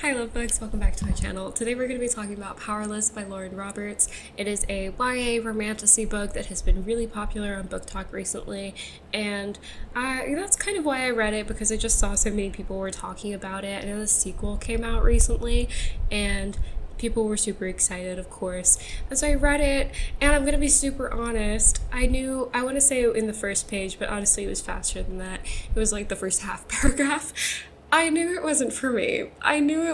Hi lovebugs, welcome back to my channel. Today we're going to be talking about Powerless by Lauren Roberts. It is a YA romantasy book that has been really popular on BookTok recently, and that's kind of why I read it, because I just saw so many people were talking about it. I know the sequel came out recently and people were super excited, of course, and so I read it, and I'm gonna be super honest, I want to say in the first page, but honestly it was faster than that. It was like the first half paragraph. I knew it wasn't for me. I knew I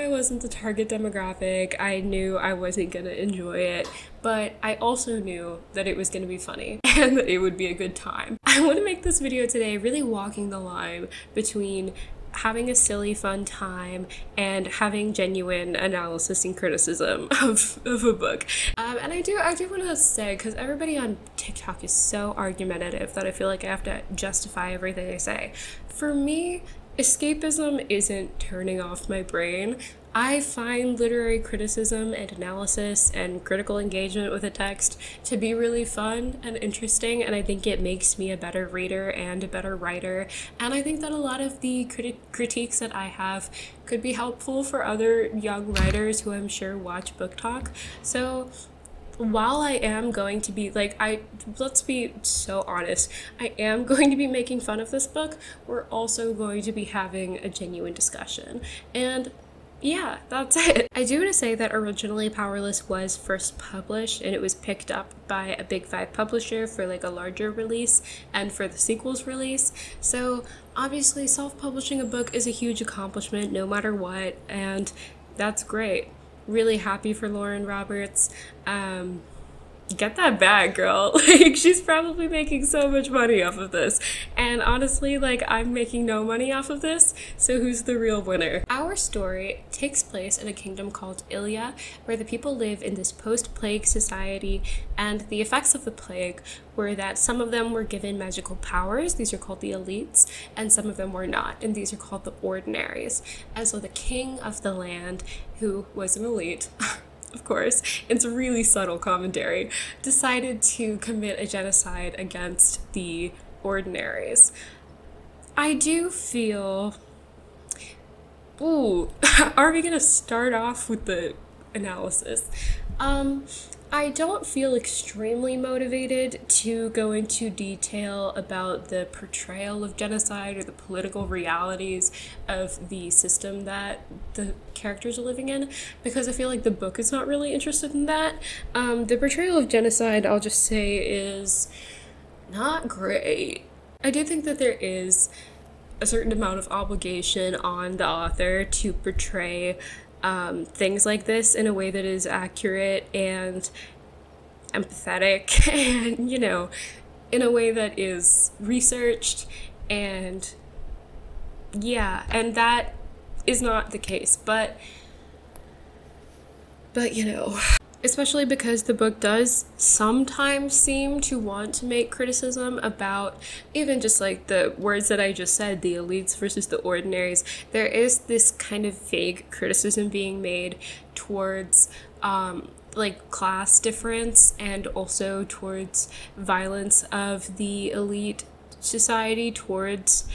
wasn't the target demographic. I knew I wasn't gonna enjoy it, but I also knew that it was gonna be funny and that it would be a good time. I want to make this video today really walking the line between having a silly fun time and having genuine analysis and criticism of a book. And I do want to say, because everybody on TikTok is so argumentative that I feel like I have to justify everything I say. For me, escapism isn't turning off my brain. I find literary criticism and analysis and critical engagement with a text to be really fun and interesting, and I think it makes me a better reader and a better writer, and I think that a lot of the critiques that I have could be helpful for other young writers who I'm sure watch BookTok. So while I am going to be let's be so honest, I am going to be making fun of this book, we're also going to be having a genuine discussion. And yeah, that's it. I do want to say that originally Powerless was first published and it was picked up by a big 5 publisher for like a larger release and for the sequel's release. So obviously self-publishing a book is a huge accomplishment no matter what, and that's great. Really happy for Lauren Roberts. Get that bag, girl. Like, she's probably making so much money off of this. And honestly, like, I'm making no money off of this, so who's the real winner? Our story takes place in a kingdom called Ilya, where the people live in this post-plague society, and the effects of the plague were that some of them were given magical powers, these are called the elites, and some of them were not, and these are called the ordinaries. And so the king of the land, who was an elite, of course, it's a really subtle commentary, decided to commit a genocide against the ordinaries. I do feel... Ooh, are we gonna start off with the analysis? I don't feel extremely motivated to go into detail about the portrayal of genocide or the political realities of the system that the characters are living in, because I feel like the book is not really interested in that. The portrayal of genocide, I'll just say, is not great. I do think that there is a certain amount of obligation on the author to portray things like this in a way that is accurate and empathetic and, you know, in a way that is researched, and yeah, and that is not the case, but you know, especially because the book does sometimes seem to want to make criticism about even just like the words that I just said, the elites versus the ordinaries. There is this kind of vague criticism being made towards like class difference, and also towards violence of the elite society towards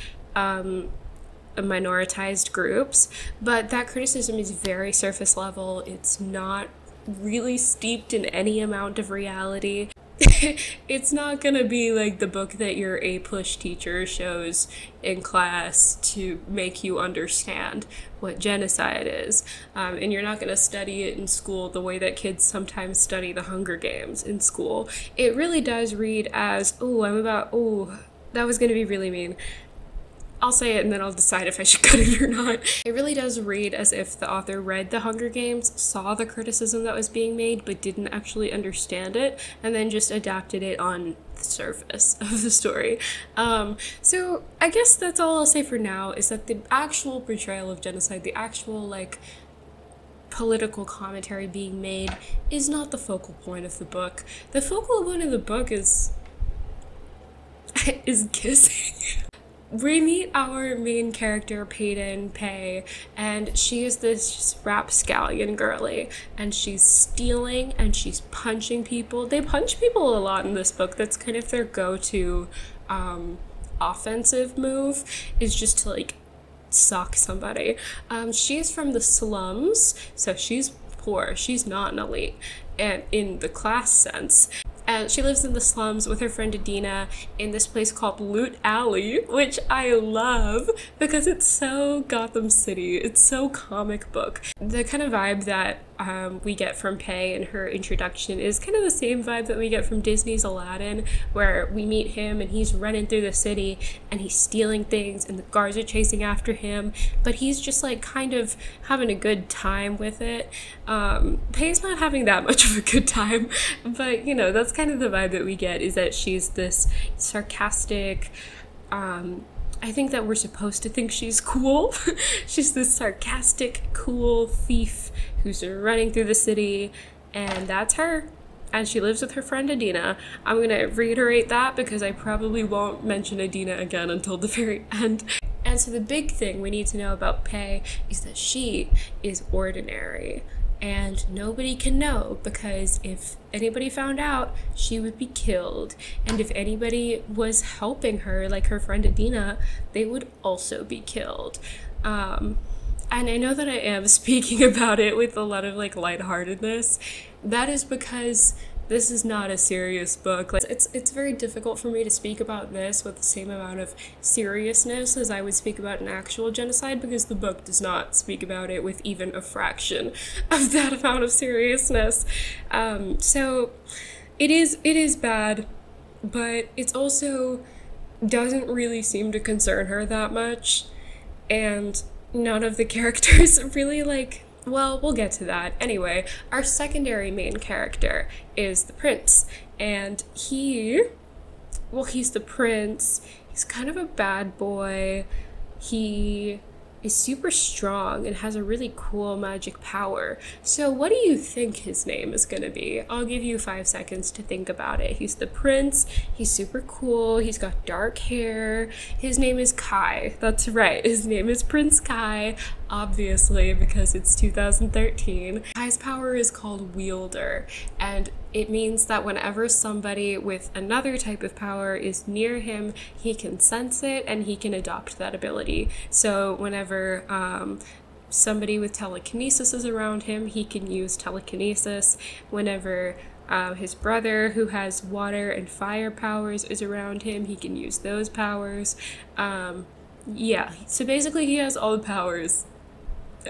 minoritized groups, but that criticism is very surface level. It's not really steeped in any amount of reality. It's not gonna be like the book that your A-push teacher shows in class to make you understand what genocide is, and you're not gonna study it in school the way that kids sometimes study the Hunger Games in school. It really does read as, that was gonna be really mean. I'll say it and then I'll decide if I should cut it or not. It really does read as if the author read the Hunger Games, saw the criticism that was being made, but didn't actually understand it, and then just adapted it on the surface of the story. So I guess that's all I'll say for now, is that the actual portrayal of genocide, the actual like political commentary being made, is not the focal point of the book. The focal point of the book is kissing. We meet our main character, Pay, and she is this rapscallion girly, and she's stealing and she's punching people. They punch people a lot in this book. That's kind of their go-to offensive move, is just to like sock somebody. She's from the slums, so she's poor. She's not an elite, and in the class sense. And she lives in the slums with her friend Adina in this place called Loot Alley, which I love because it's so Gotham City. It's so comic book. The kind of vibe that we get from Pei in her introduction is kind of the same vibe that we get from Disney's Aladdin, where we meet him and he's running through the city and he's stealing things and the guards are chasing after him, but he's just like kind of having a good time with it. Pei's not having that much of a good time, but you know, that's kind of the vibe that we get, is that she's this sarcastic, I think that we're supposed to think she's cool. She's this sarcastic, cool thief who's running through the city, and that's her. And she lives with her friend Adina. I'm gonna reiterate that because I probably won't mention Adina again until the very end. And so the big thing we need to know about Pei is that she is ordinary. And nobody can know, because if anybody found out, she would be killed. And if anybody was helping her, like her friend Adina, they would also be killed. And I know that I am speaking about it with a lot of like lightheartedness. That is because this is not a serious book. Like, it's very difficult for me to speak about this with the same amount of seriousness as I would speak about an actual genocide, because the book does not speak about it with even a fraction of that amount of seriousness. So it is bad, but it's also doesn't really seem to concern her that much, and none of the characters really like. Well, we'll get to that. Anyway, our secondary main character is the prince, and he's the prince. He's kind of a bad boy. He is super strong and has a really cool magic power. So what do you think his name is gonna be? I'll give you 5 seconds to think about it. He's the prince. He's super cool. He's got dark hair. His name is Kai. That's right. His name is Prince Kai, obviously, because it's 2013. Kai's power is called Wielder, and it means that whenever somebody with another type of power is near him, he can sense it and he can adopt that ability. So whenever somebody with telekinesis is around him, he can use telekinesis. Whenever his brother, who has water and fire powers, is around him, he can use those powers. Yeah, so basically he has all the powers,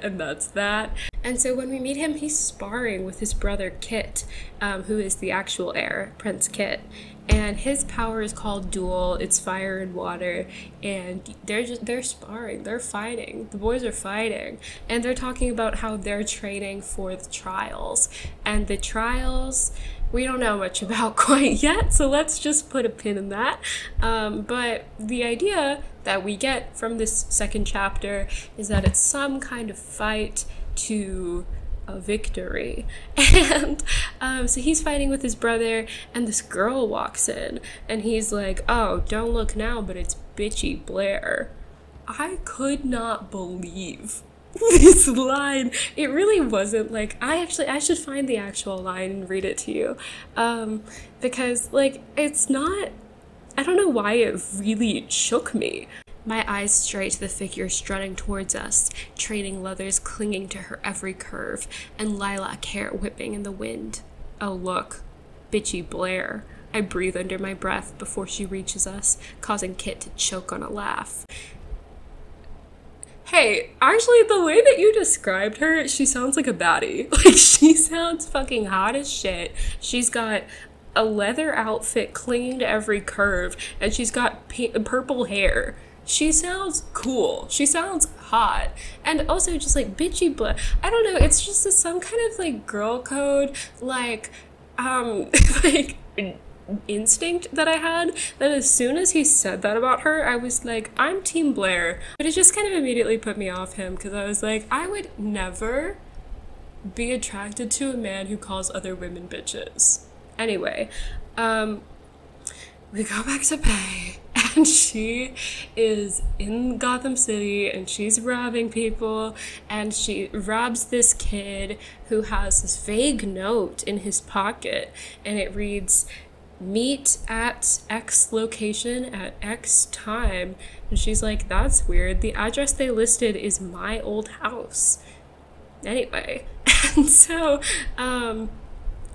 and that's that. And so when we meet him, he's sparring with his brother Kit, who is the actual heir, Prince Kit. And his power is called Duel. It's fire and water, and they're sparring, they're fighting. The boys are fighting, and they're talking about how they're training for the trials. And the trials, we don't know much about quite yet, so let's just put a pin in that. But the idea that we get from this second chapter is that it's some kind of fight to a victory. And so he's fighting with his brother, and this girl walks in, and he's like, "Oh, don't look now, but it's bitchy Blair." I could not believe this line. It really wasn't like, I should find the actual line and read it to you, because like, it's not, I don't know why it really shook me. My eyes strayed to the figure strutting towards us, training leathers clinging to her every curve, and lilac hair whipping in the wind. Oh look, bitchy Blair. I breathe under my breath before she reaches us, causing Kit to choke on a laugh. Hey, actually, the way that you described her, she sounds like a baddie. Like, she sounds fucking hot as shit. She's got a leather outfit clinging to every curve, and she's got purple hair. She sounds cool. She sounds hot. And also just like bitchy Blair. I don't know, it's just some kind of like girl code, like, like instinct that I had, that as soon as he said that about her, I was like, I'm Team Blair. But it just kind of immediately put me off him, because I was like, I would never be attracted to a man who calls other women bitches. Anyway, we go back to Pei, and she is in Gotham City, and she's robbing people, and she robs this kid who has this vague note in his pocket, and it reads, meet at X location at X time. And she's like, that's weird. The address they listed is my old house. Anyway, and so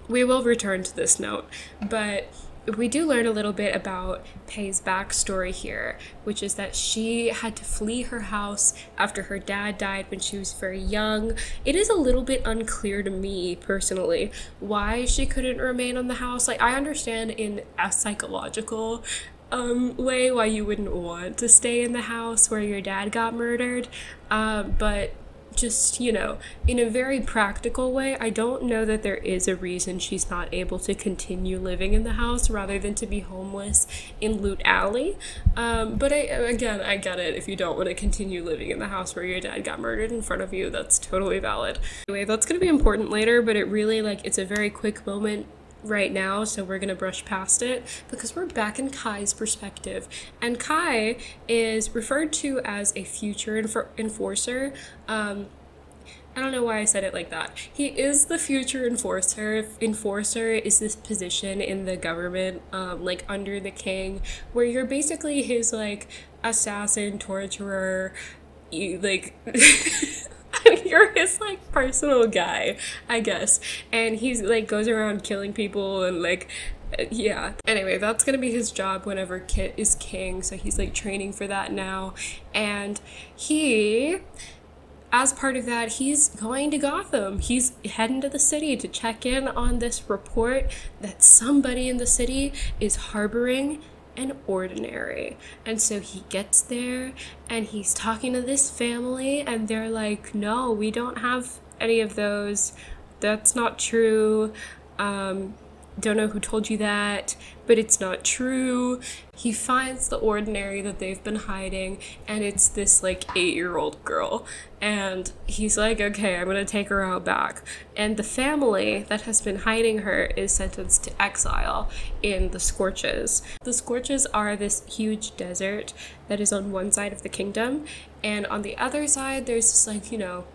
we will return to this note, but we do learn a little bit about Pei's backstory here, which is that she had to flee her house after her dad died when she was very young. It is a little bit unclear to me personally why she couldn't remain on the house. Like, I understand in a psychological way why you wouldn't want to stay in the house where your dad got murdered, but just, you know, in a very practical way, I don't know that there is a reason she's not able to continue living in the house rather than to be homeless in Loot Alley. But I get it. If you don't want to continue living in the house where your dad got murdered in front of you, that's totally valid. Anyway, that's going to be important later, but it really, like, it's a very quick moment right now, so we're gonna brush past it because we're back in Kai's perspective, and Kai is referred to as a future enforcer. I don't know why I said it like that. He is the future enforcer. Enforcer is this position in the government, like under the king, where you're basically his like assassin, torturer, like you're his like personal guy, I guess, and he's like goes around killing people and like yeah. Anyway, that's gonna be his job whenever Kit is king, so he's like training for that now, and he, as part of that, he's going to Gotham. He's heading to the city to check in on this report that somebody in the city is harboring an ordinary. And so he gets there and he's talking to this family and they're like, no, we don't have any of those. That's not true. Don't know who told you that, but it's not true. He finds the ordinary that they've been hiding, and it's this like 8-year-old girl, and he's like, okay, I'm gonna take her out back. And the family that has been hiding her is sentenced to exile in the Scorches. The Scorches are this huge desert that is on one side of the kingdom, and on the other side there's this like, you know,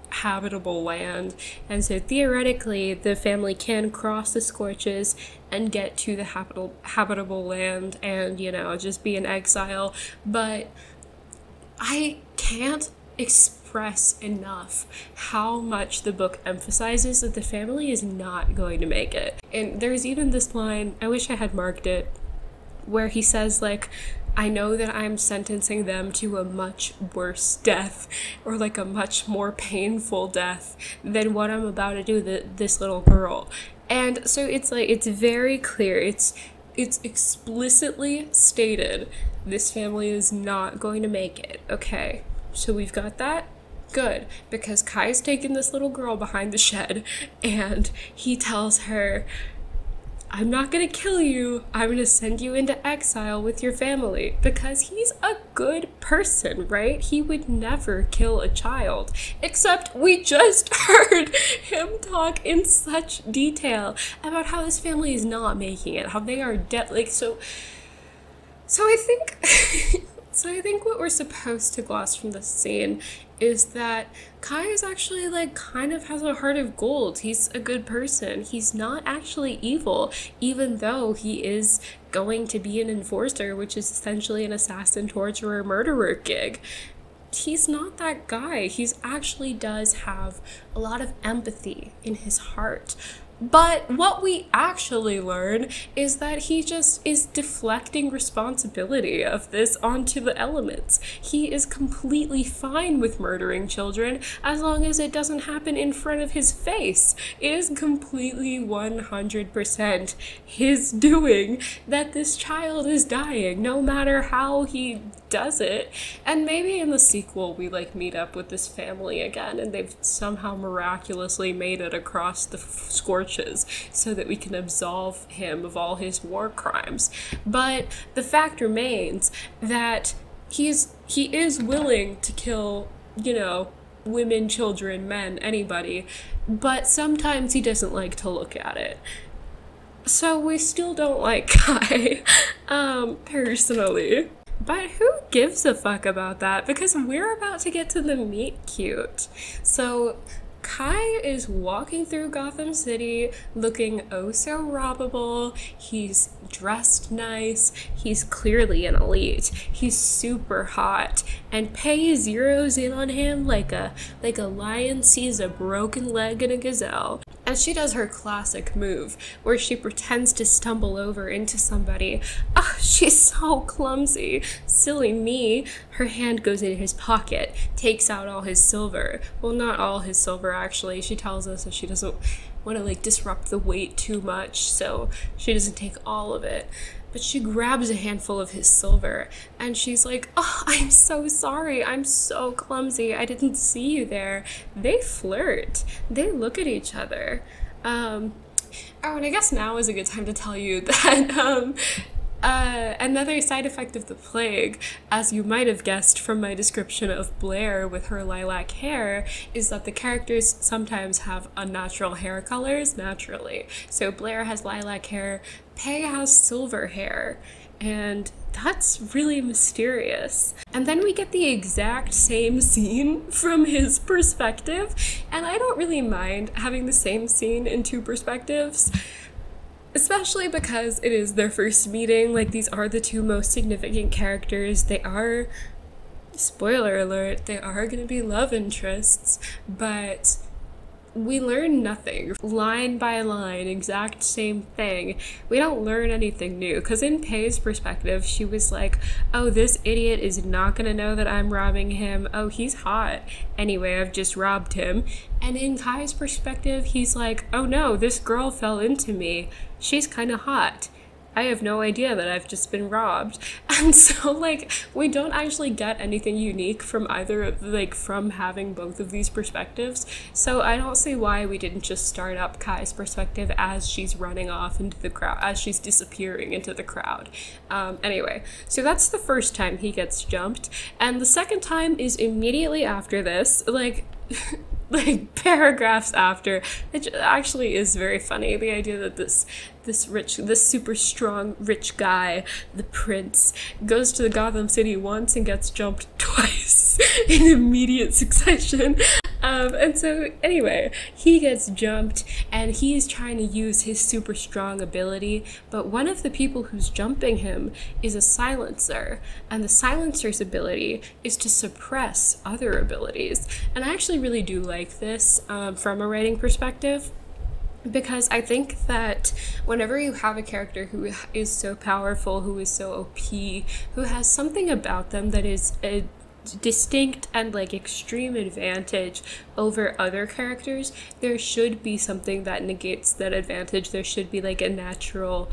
habitable land, and so theoretically the family can cross the Scorches and get to the habitable land and, you know, just be in exile. But I can't express enough how much the book emphasizes that the family is not going to make it. And there's even this line, I wish I had marked it, where he says like, I know that I'm sentencing them to a much worse death, or like a much more painful death than what I'm about to do to this little girl. And so it's like, it's very clear, it's explicitly stated this family is not going to make it. Okay, so we've got that. Good, because Kai's taken this little girl behind the shed and he tells her, I'm not gonna kill you, I'm gonna send you into exile with your family, because he's a good person, right? He would never kill a child, except we just heard him talk in such detail about how this family is not making it, how they are dead, like, so I think so I think what we're supposed to gloss from this scene is that Kai is actually like kind of has a heart of gold. He's a good person. He's not actually evil, even though he is going to be an enforcer, which is essentially an assassin, torturer, murderer gig. He's not that guy. He's actually does have a lot of empathy in his heart. But what we actually learn is that he just is deflecting responsibility of this onto the elements. He is completely fine with murdering children as long as it doesn't happen in front of his face. It is completely 100% his doing that this child is dying, no matter how he does it. And maybe in the sequel we like meet up with this family again and they've somehow miraculously made it across the Scorches so that we can absolve him of all his war crimes. But the fact remains that he is willing to kill, you know, women, children, men, anybody, but sometimes he doesn't like to look at it. So we still don't like Kai, personally. But who gives a fuck about that? Because we're about to get to the meet cute. So Kai is walking through Gotham City looking oh so robbable. He's dressed nice. He's clearly an elite. He's super hot. And Pei zeroes in on him like a lion sees a broken leg in a gazelle. And she does her classic move, where she pretends to stumble over into somebody. Ah, she's so clumsy. Silly me. Her hand goes in his pocket, takes out all his silver. Well, not all his silver, actually. She tells us that she doesn't want to, like, disrupt the weight too much, so she doesn't take all of it. But she grabs a handful of his silver, and she's like, oh, I'm so sorry. I'm so clumsy. I didn't see you there. They flirt. They look at each other. Oh, and I guess now is a good time to tell you that another side effect of the plague, as you might have guessed from my description of Blair with her lilac hair, is that the characters sometimes have unnatural hair colors naturally. So Blair has lilac hair, Pei has silver hair, and that's really mysterious. And then we get the exact same scene from his perspective, and I don't really mind having the same scene in two perspectives. Especially because it is their first meeting. Like, these are the two most significant characters. They are, spoiler alert, they are gonna be love interests, but we learn nothing. Line by line, exact same thing. We don't learn anything new, because in Pei's perspective, she was like, oh, this idiot is not gonna know that I'm robbing him. Oh, he's hot. Anyway, I've just robbed him. And in Kai's perspective, he's like, oh no, this girl fell into me. She's kind of hot. I have no idea that I've just been robbed. And so, like, we don't actually get anything unique from either, like, from having both of these perspectives. So I don't see why we didn't just start up Kai's perspective as she's running off into the crowd, as she's disappearing into the crowd. Anyway, so that's the first time he gets jumped. And the second time is immediately after this, like, like paragraphs after. It actually is very funny, the idea that this super strong rich guy, the prince, goes to the Gotham City once and gets jumped twice in immediate succession. And so anyway, he gets jumped and he's trying to use his super strong ability, but one of the people who's jumping him is a silencer, and the silencer's ability is to suppress other abilities. And I actually really do like this from a writing perspective, because I think that whenever you have a character who is so powerful, who is so OP, who has something about them that is a distinct and like extreme advantage over other characters, there should be something that negates that advantage. There should be like a natural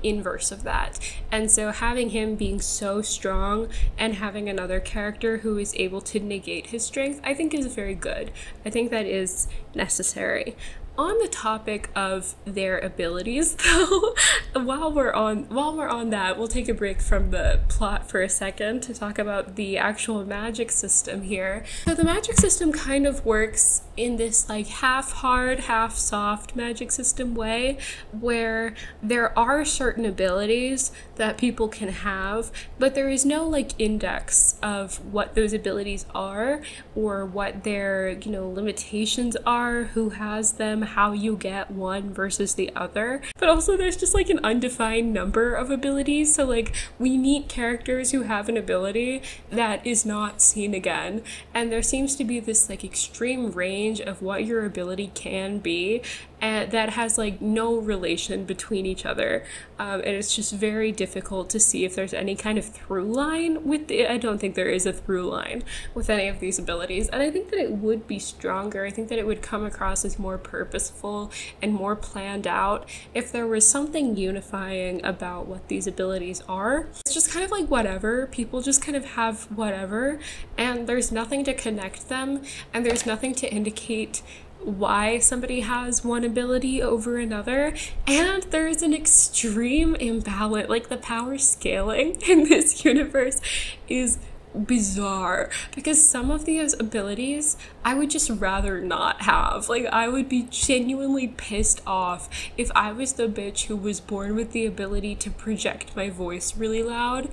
inverse of that. And so having him being so strong and having another character who is able to negate his strength, I think is very good. I think that is necessary. On the topic of their abilities, though, while we're on that, we'll take a break from the plot for a second to talk about the actual magic system here. So the magic system kind of works in this like half hard, half soft magic system way, where there are certain abilities that people can have, but there is no like index of what those abilities are or what their, you know, limitations are, who has them, how you get one versus the other. But also there's just like an undefined number of abilities. So like we meet characters who have an ability that is not seen again, and there seems to be this like extreme range of what your ability can be, and that has like no relation between each other, and it's just very difficult to see if there's any kind of through line with it. I don't think there is a through line with any of these abilities, and I think that it would be stronger. I think that it would come across as more purposeful and more planned out if there was something unifying about what these abilities are. It's just kind of like whatever, people just kind of have whatever, and there's nothing to connect them, and there's nothing to indicate why somebody has one ability over another, and there's an extreme imbalance. Like the power scaling in this universe is bizarre, because some of these abilities I would just rather not have. Like I would be genuinely pissed off if I was the bitch who was born with the ability to project my voice really loud.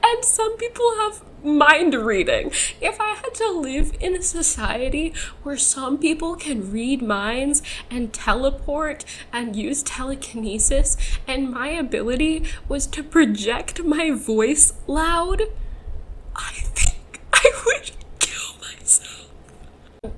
And some people have mind reading. If I had to live in a society where some people can read minds and teleport and use telekinesis, and my ability was to project my voice loud, I think I would kill myself.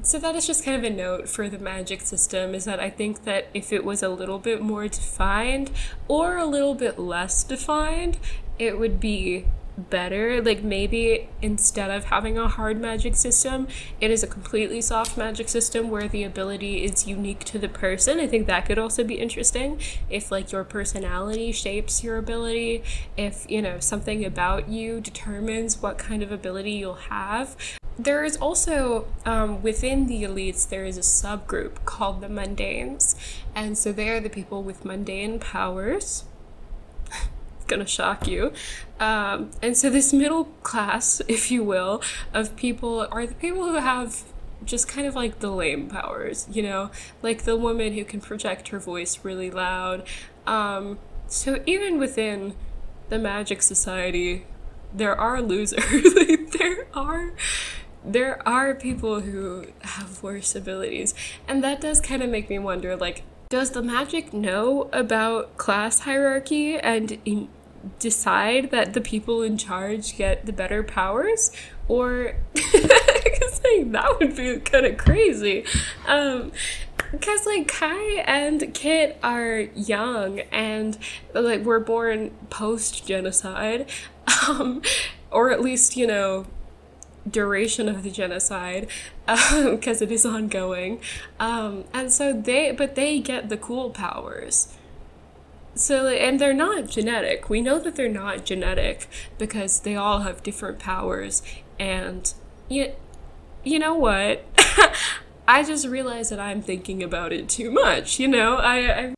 So that is just kind of a note for the magic system, is that I think that if it was a little bit more defined or a little bit less defined, it would be better. Like, maybe instead of having a hard magic system, it is a completely soft magic system where the ability is unique to the person. I think that could also be interesting, if like your personality shapes your ability, if, you know, something about you determines what kind of ability you'll have. There is also, within the elites, there is a subgroup called the mundanes, and so they are the people with mundane powers. Gonna shock you. And so this middle class, if you will, of people are the people who have just kind of like the lame powers, you know, like the woman who can project her voice really loud. So even within the magic society, there are losers. Like, there are people who have worse abilities, and that does kind of make me wonder, like, does the magic know about class hierarchy and decide that the people in charge get the better powers? Or because like, that would be kind of crazy. Because like Kai and Kit are young and like were born post-genocide, or at least, you know, duration of the genocide, because it is ongoing, and so they get the cool powers. So, and they're not genetic. We know that they're not genetic because they all have different powers. And you know what? I just realized that I'm thinking about it too much, you know?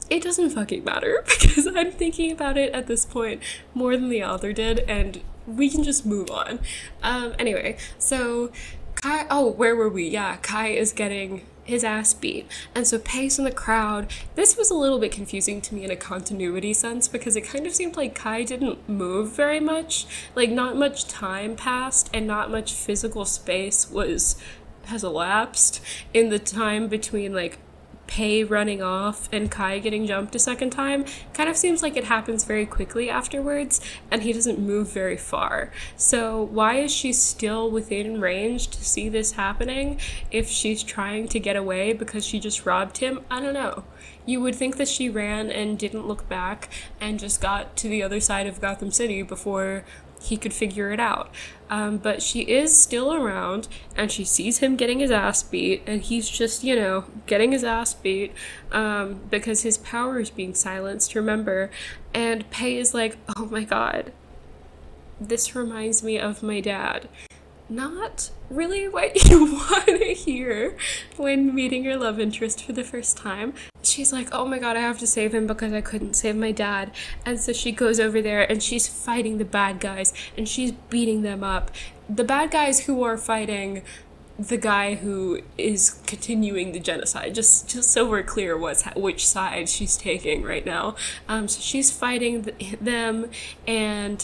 It doesn't fucking matter because I'm thinking about it at this point more than the author did, and we can just move on. Anyway, so Kai, oh, where were we? Yeah, Kai is getting his ass beat. And so Pace in the crowd, this was a little bit confusing to me in a continuity sense because it kind of seemed like Kai didn't move very much. Like, not much time passed and not much physical space has elapsed in the time between like Pei running off and Kai getting jumped a second time. Kind of seems like it happens very quickly afterwards and he doesn't move very far. So why is she still within range to see this happening if she's trying to get away because she just robbed him? I don't know. You would think that she ran and didn't look back and just got to the other side of Gotham City before he could figure it out. But she is still around and she sees him getting his ass beat and he's just, you know, getting his ass beat because his power is being silenced, remember? And Pei is like, oh my god, this reminds me of my dad. Not really what you want to hear when meeting your love interest for the first time. She's like, oh my god, I have to save him because I couldn't save my dad. And so she goes over there and she's fighting the bad guys and she's beating them up. The bad guys who are fighting the guy who is continuing the genocide, just so we're clear which side she's taking right now. So she's fighting them and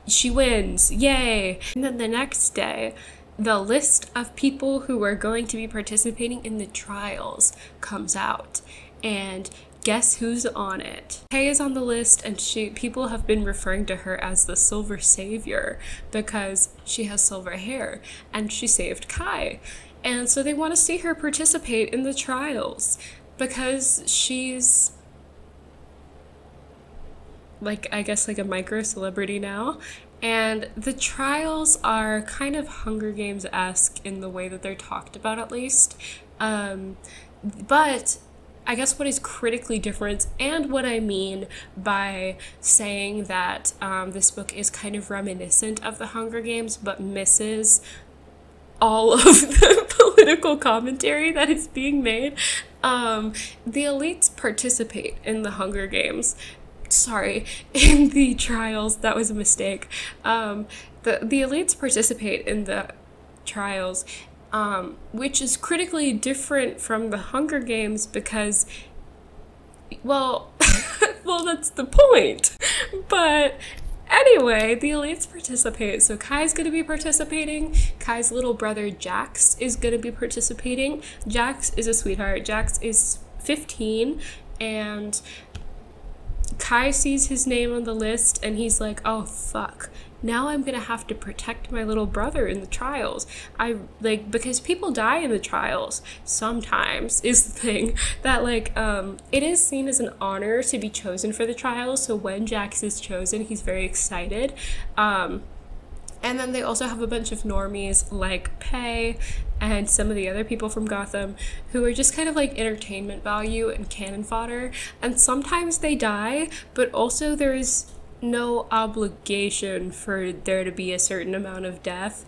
she wins, yay! And then the next day, the list of people who are going to be participating in the trials comes out, and guess who's on it? Kay is on the list, and people have been referring to her as the Silver Savior because she has silver hair, and she saved Kai. And so they want to see her participate in the trials because she's like, I guess, like a micro celebrity now. And the trials are kind of Hunger Games-esque in the way that they're talked about, at least. But I guess what is critically different, and what I mean by saying that this book is kind of reminiscent of the Hunger Games, but misses all of the political commentary that is being made. The elites participate in the Hunger Games. Sorry, in the trials, that was a mistake. The elites participate in the trials, which is critically different from the Hunger Games because, well, well, that's the point. But Anyway, the elites participate. So Kai's going to be participating. Kai's little brother Jax is going to be participating. Jax is a sweetheart. Jax is 15, and Kai sees his name on the list and he's like, oh fuck, now I'm gonna have to protect my little brother in the trials. Because people die in the trials sometimes, is the thing. That it is seen as an honor to be chosen for the trials, so when Jax is chosen, he's very excited. And then they also have a bunch of normies like Pei and some of the other people from Gotham who are just kind of like entertainment value and cannon fodder. And sometimes they die, but also there's no obligation for there to be a certain amount of death.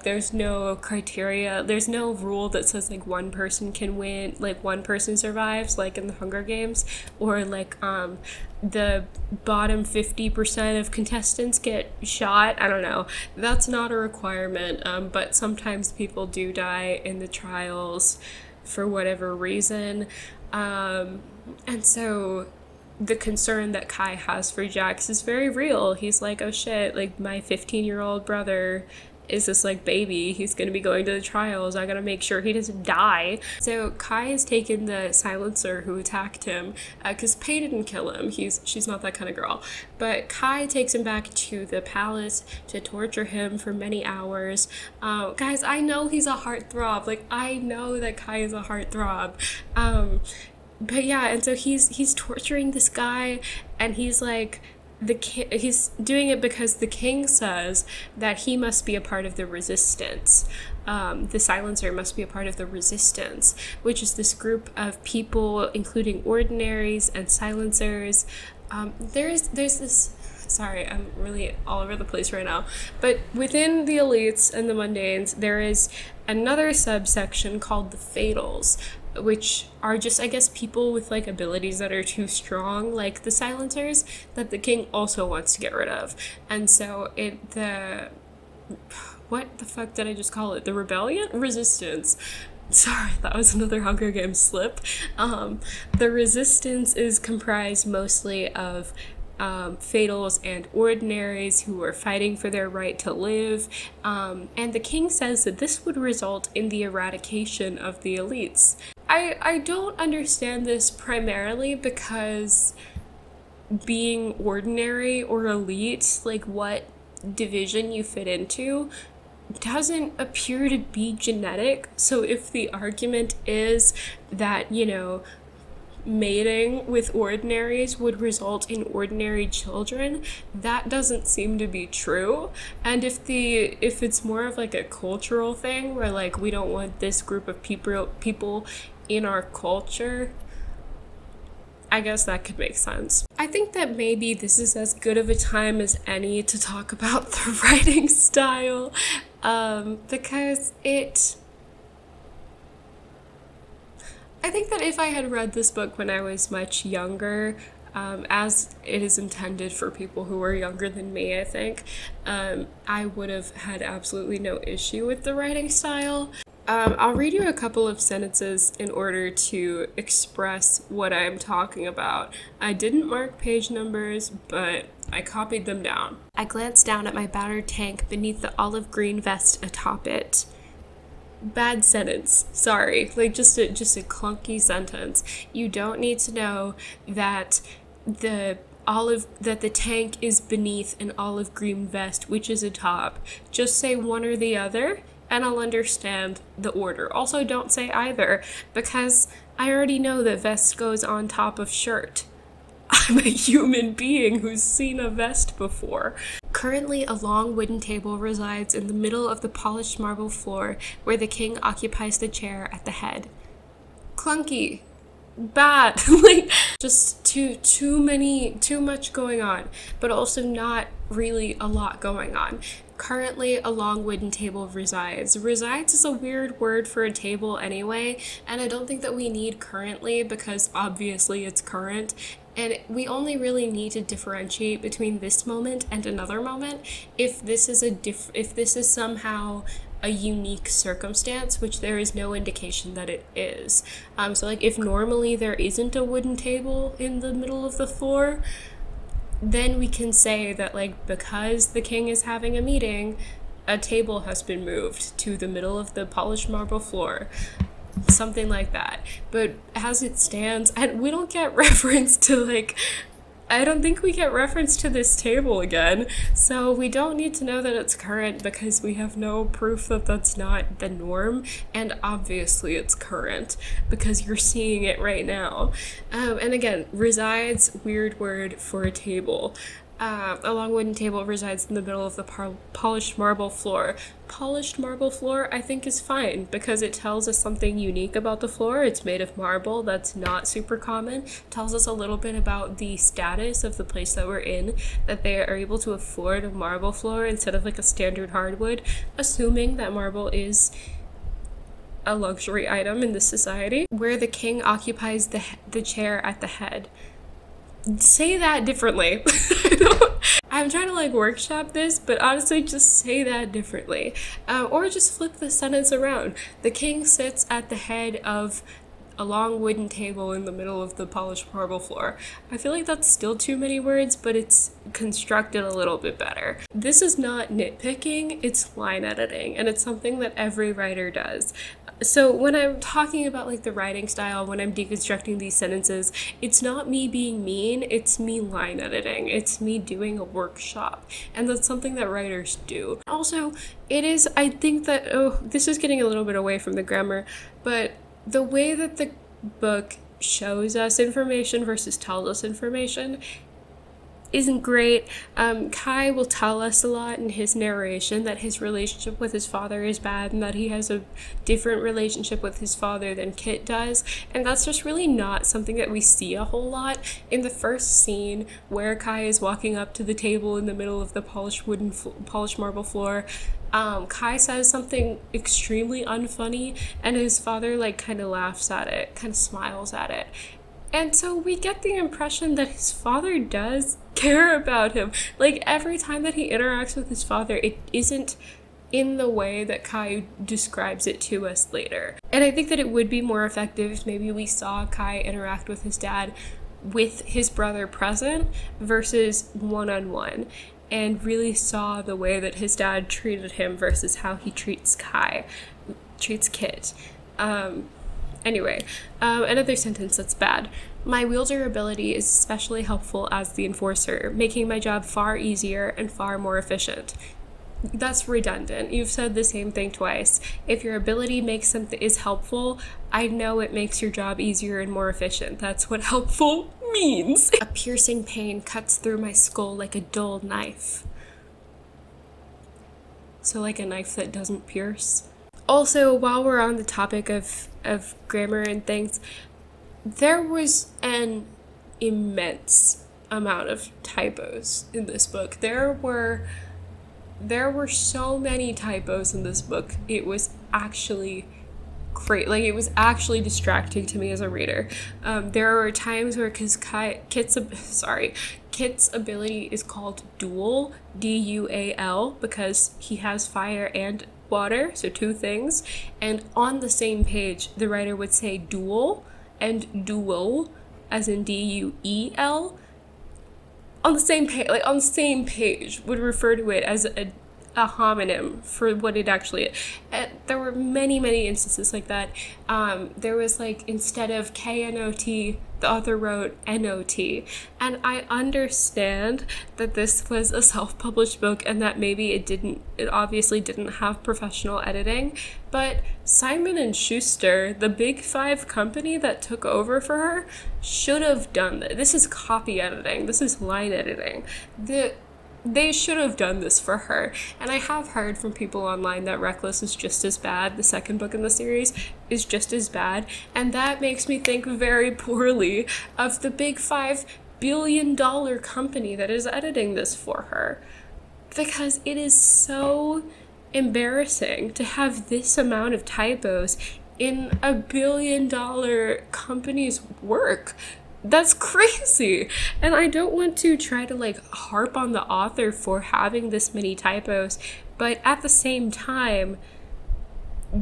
There's no criteria, there's no rule that says like one person can win, like one person survives, like in the Hunger Games, or the bottom 50% of contestants get shot. I don't know. That's not a requirement, but sometimes people do die in the trials for whatever reason. And so the concern that Kai has for Jax is very real. He's like, oh shit, like my 15-year-old brother is this like baby, he's gonna be going to the trials, I gotta make sure he doesn't die. So Kai has taken the silencer who attacked him, because Pei didn't kill him, she's not that kind of girl, but Kai takes him back to the palace to torture him for many hours. Guys, I know he's a heartthrob, like I know that Kai is a heartthrob. But yeah, and so he's torturing this guy, and he's like, he's doing it because the king says that he must be a part of the resistance. The silencer must be a part of the resistance, which is this group of people, including ordinaries and silencers. There's this, sorry, I'm really all over the place right now, but within the elites and the mundanes, there is another subsection called the fatals, which are just, I guess, people with like abilities that are too strong, like the silencers, that the king also wants to get rid of. And so what the fuck did I just call it? The rebellion? Resistance. Sorry, that was another Hunger Games slip. The resistance is comprised mostly of fatals and ordinaries who are fighting for their right to live, and the king says that this would result in the eradication of the elites. I don't understand this primarily because being ordinary or elite, like what division you fit into, doesn't appear to be genetic. So if the argument is that, you know, mating with ordinaries would result in ordinary children, that doesn't seem to be true. And if it's more of like a cultural thing where like we don't want this group of people in our culture, I guess that could make sense. I think that maybe this is as good of a time as any to talk about the writing style, because I think that if I had read this book when I was much younger, as it is intended for people who are younger than me, I think, I would have had absolutely no issue with the writing style. I'll read you a couple of sentences in order to express what I'm talking about. I didn't mark page numbers, but I copied them down. I glanced down at my battered tank beneath the olive green vest atop it. Bad sentence. Sorry. Like just a clunky sentence. You don't need to know that the tank is beneath an olive green vest, which is atop. Just say one or the other, and I'll understand the order. Also, don't say either, because I already know that vest goes on top of shirt. I'm a human being who's seen a vest before. Currently, a long wooden table resides in the middle of the polished marble floor, where the king occupies the chair at the head. Clunky. Bad. Like, just too much going on, but also not really a lot going on. Currently, a long wooden table resides. Resides is a weird word for a table anyway, and I don't think that we need currently, because obviously it's current, and we only really need to differentiate between this moment and another moment if this is somehow a unique circumstance, which there is no indication that it is. So like if normally there isn't a wooden table in the middle of the floor, then we can say that, like, because the king is having a meeting, a table has been moved to the middle of the polished marble floor. Something like that. But as it stands, and we don't get reference to, like, I don't think we get reference to this table again, so we don't need to know that it's current because we have no proof that that's not the norm, and obviously it's current because you're seeing it right now. And again, resides, weird word for a table. A long wooden table resides in the middle of the polished marble floor. Polished marble floor, I think, is fine because it tells us something unique about the floor. It's made of marble. That's not super common. It tells us a little bit about the status of the place that we're in, that they are able to afford a marble floor instead of like a standard hardwood, assuming that marble is a luxury item in this society, where the king occupies the chair at the head. Say that differently. I'm trying to like workshop this, but honestly just say that differently. Or just flip the sentence around. The king sits at the head of a long wooden table in the middle of the polished marble floor. I feel like that's still too many words, but it's constructed a little bit better. This is not nitpicking, it's line editing, and it's something that every writer does. So when I'm talking about like the writing style, when I'm deconstructing these sentences, it's not me being mean, it's me line editing. It's me doing a workshop. And that's something that writers do. Also, it is, I think that, oh, this is getting a little bit away from the grammar, but the way that the book shows us information versus tells us information isn't great. Kai will tell us a lot in his narration that his relationship with his father is bad and that he has a different relationship with his father than Kit does, and that's just really not something that we see a whole lot. In the first scene where Kai is walking up to the table in the middle of the polished marble floor, Kai says something extremely unfunny and his father like kind of laughs at it, kind of smiles at it. And so we get the impression that his father does care about him. Like, every time that he interacts with his father, it isn't in the way that Kai describes it to us later. And I think that it would be more effective if maybe we saw Kai interact with his dad with his brother present versus one-on-one, and really saw the way that his dad treated him versus how he treats Kit. Anyway, another sentence that's bad. My wielder ability is especially helpful as the enforcer, making my job far easier and far more efficient. That's redundant. You've said the same thing twice. If your ability makes something is helpful, I know it makes your job easier and more efficient. That's what helpful means. A piercing pain cuts through my skull like a dull knife. So like a knife that doesn't pierce. Also, while we're on the topic of grammar and things, there was an immense amount of typos in this book. There were so many typos in this book. It was actually great. Like, it was actually distracting to me as a reader. There were times where, because Kit's ability is called dual, D-U-A-L, because he has fire and water, so two things, and on the same page the writer would say dual and dual, as in D-U-E-L, on the same page would refer to it as a homonym for what it actually is. There were many instances like that. There was like, instead of K-N-O-T, the author wrote N-O-T, and I understand that this was a self-published book and that maybe it obviously didn't have professional editing, but Simon & Schuster, the Big Five company that took over for her, should have done this. This is copy editing. This is line editing. They should have done this for her. And I have heard from people online that Reckless is just as bad. The second book in the series is just as bad. And that makes me think very poorly of the big $5 billion company that is editing this for her. Because it is so embarrassing to have this amount of typos in a $1 billion company's work. That's crazy. And I don't want to try to like harp on the author for having this many typos, but at the same time,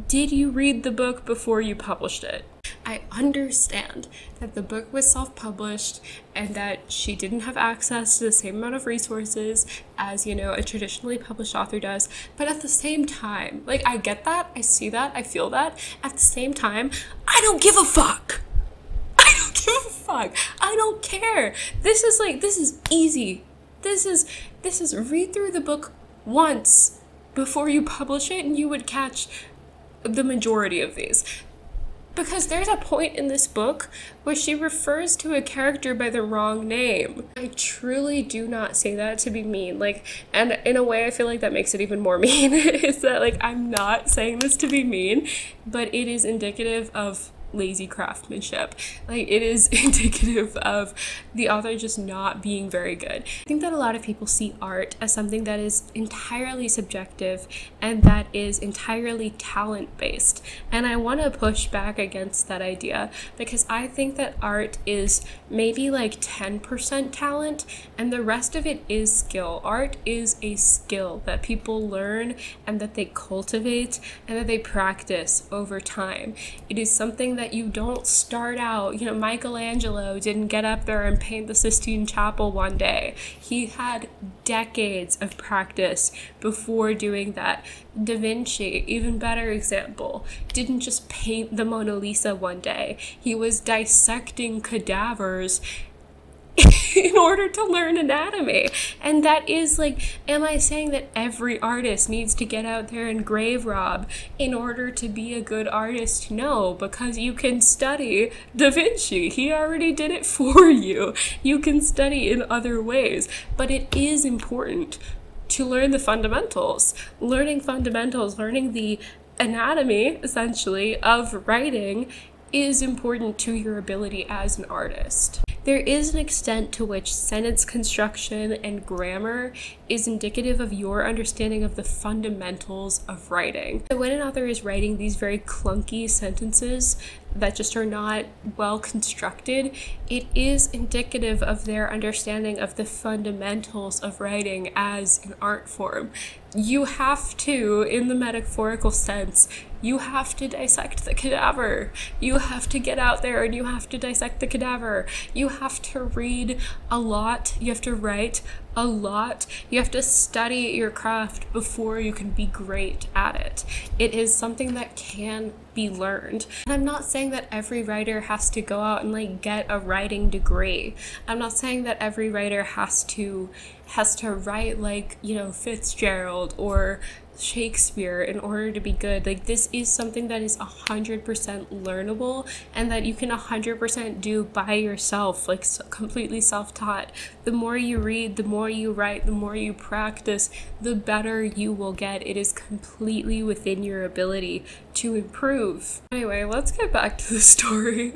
did you read the book before you published it? I understand that the book was self-published and that she didn't have access to the same amount of resources as, you know, a traditionally published author does. But at the same time, like, I get that, I see that, I feel that. At the same time, I don't give a fuck. I don't give a fuck. I don't care. This is easy. This is read through the book once before you publish it and you would catch the majority of these. Because there's a point in this book where she refers to a character by the wrong name. I truly do not say that to be mean. Like, and in a way I feel like that makes it even more mean. Is that, like, I'm not saying this to be mean, but it is indicative of lazy craftsmanship. Like, it is indicative of the author just not being very good. I think that a lot of people see art as something that is entirely subjective and that is entirely talent-based. And I want to push back against that idea because I think that art is maybe like 10% talent and the rest of it is skill. Art is a skill that people learn and that they cultivate and that they practice over time. It is something that you don't start out, you know, Michelangelo didn't get up there and paint the Sistine Chapel one day. He had decades of practice before doing that. Da Vinci, even better example, didn't just paint the Mona Lisa one day. He was dissecting cadavers in order to learn anatomy. And that is like, am I saying that every artist needs to get out there and grave rob in order to be a good artist? No, because you can study Da Vinci. He already did it for you. You can study in other ways, but it is important to learn the fundamentals. Learning fundamentals, learning the anatomy, essentially, of writing is important to your ability as an artist. There is an extent to which sentence construction and grammar is indicative of your understanding of the fundamentals of writing. So when an author is writing these very clunky sentences that just are not well constructed, it is indicative of their understanding of the fundamentals of writing as an art form. You have to, in the metaphorical sense, you have to dissect the cadaver. You have to get out there and you have to dissect the cadaver. You have to read a lot. You have to write a lot. You have to study your craft before you can be great at it. It is something that can be learned. And I'm not saying that every writer has to go out and like get a writing degree. I'm not saying that every writer has to write like, you know, Fitzgerald or Shakespeare in order to be good. Like, this is something that is 100% learnable and that you can 100% do by yourself, like completely self-taught. The more you read, the more you write, the more you practice, the better you will get. It is completely within your ability to improve. Anyway, let's get back to the story.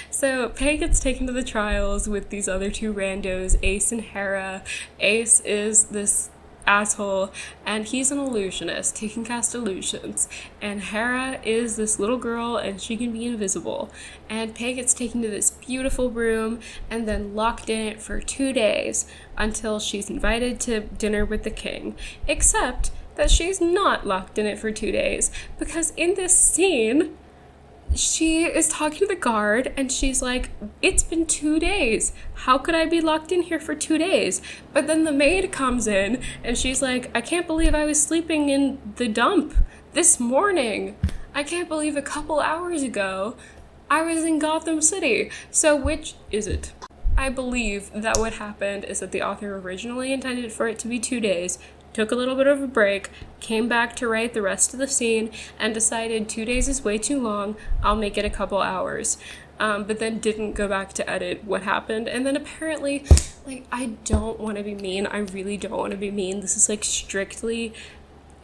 So Pei gets taken to the trials with these other two randos, Ace and Hera. Ace is this asshole and he's an illusionist. He can cast illusions, and Hera is this little girl and she can be invisible. And Pei gets taken to this beautiful room and then locked in it for 2 days until she's invited to dinner with the king, except that she's not locked in it for 2 days, because in this scene she is talking to the guard and she's like, it's been 2 days. How could I be locked in here for 2 days? But then the maid comes in and she's like, I can't believe I was sleeping in the dump this morning. I can't believe a couple hours ago I was in Gotham City. So which is it? I believe that what happened is that the author originally intended for it to be 2 days, took a little bit of a break, came back to write the rest of the scene, and decided 2 days is way too long, I'll make it a couple hours. But then didn't go back to edit what happened. And then apparently, like, I don't want to be mean, I really don't want to be mean. This is like strictly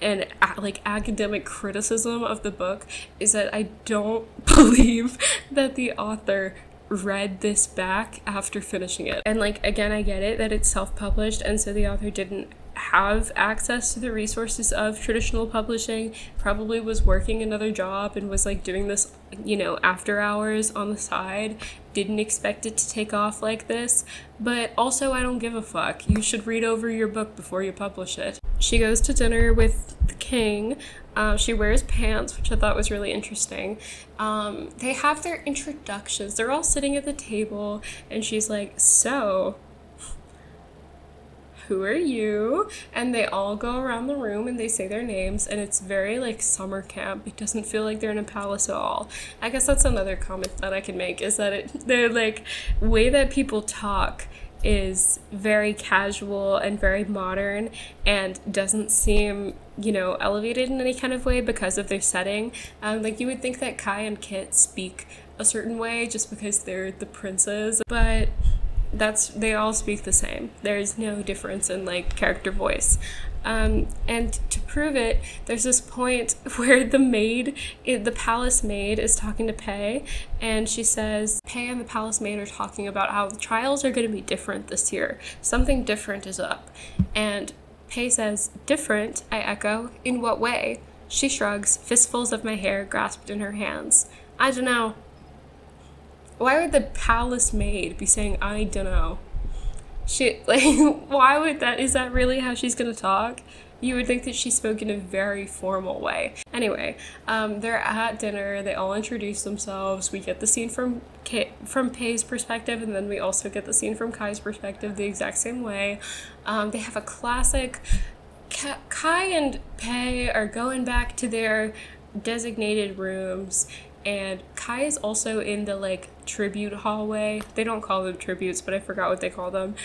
an like academic criticism of the book, is that I don't believe that the author read this back after finishing it. And like, again, I get it that it's self-published and so the author didn't have access to the resources of traditional publishing, probably was working another job and was like doing this, you know, after hours on the side, didn't expect it to take off like this. But also, I don't give a fuck. You should read over your book before you publish it. She goes to dinner with the king, She wears pants, which I thought was really interesting. They have their introductions. They're all sitting at the table, and she's like, so, who are you? And they all go around the room and they say their names, and it's very like summer camp. It doesn't feel like they're in a palace at all. I guess that's another comment that I can make, is that they're like, way that people talk is very casual and very modern and doesn't seem, you know, elevated in any kind of way because of their setting. Like, you would think that Kai and Kit speak a certain way just because they're the princes, but they all speak the same. There's no difference in like character voice. And to prove it, there's this point where the palace maid is talking to Pei, and she says, Pei and the palace maid are talking about how the trials are going to be different this year. Something different is up. And Pei says, different, I echo, in what way? She shrugs, fistfuls of my hair grasped in her hands. I don't know. Why would the palace maid be saying, I don't know? Why would that? Is that really how she's gonna talk? You would think that she spoke in a very formal way. Anyway, they're at dinner, they all introduce themselves, we get the scene from Pei's perspective, and then we also get the scene from Kai's perspective the exact same way. They have a classic, Kai and Pei are going back to their designated rooms, and Kai is also in the like tribute hallway. They don't call them tributes, but I forgot what they call them.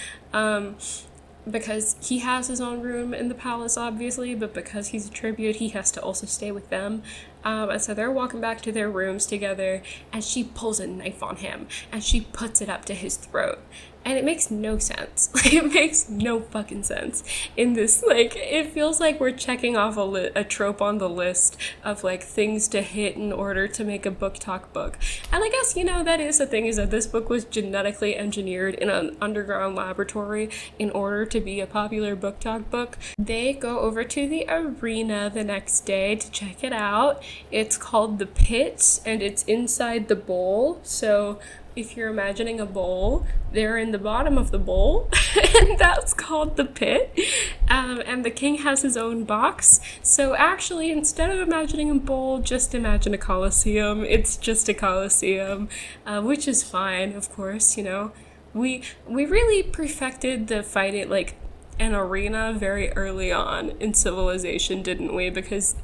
Because he has his own room in the palace, obviously, but because he's a tribute, he has to also stay with them. And so they're walking back to their rooms together, and she pulls a knife on him, and she puts it up to his throat. And it makes no sense. Like, it makes no fucking sense in this. Like, it feels like we're checking off a trope on the list of, like, things to hit in order to make a booktok book. And I guess, you know, that is the thing, is that this book was genetically engineered in an underground laboratory in order to be a popular booktok book. They go over to the arena the next day to check it out. It's called the Pit, and it's inside the bowl. So if you're imagining a bowl, they're in the bottom of the bowl, and that's called the Pit. And the king has his own box. So actually, instead of imagining a bowl, just imagine a coliseum. It's just a coliseum, which is fine, of course, you know. We really perfected the fight at, like, an arena very early on in civilization, didn't we? Because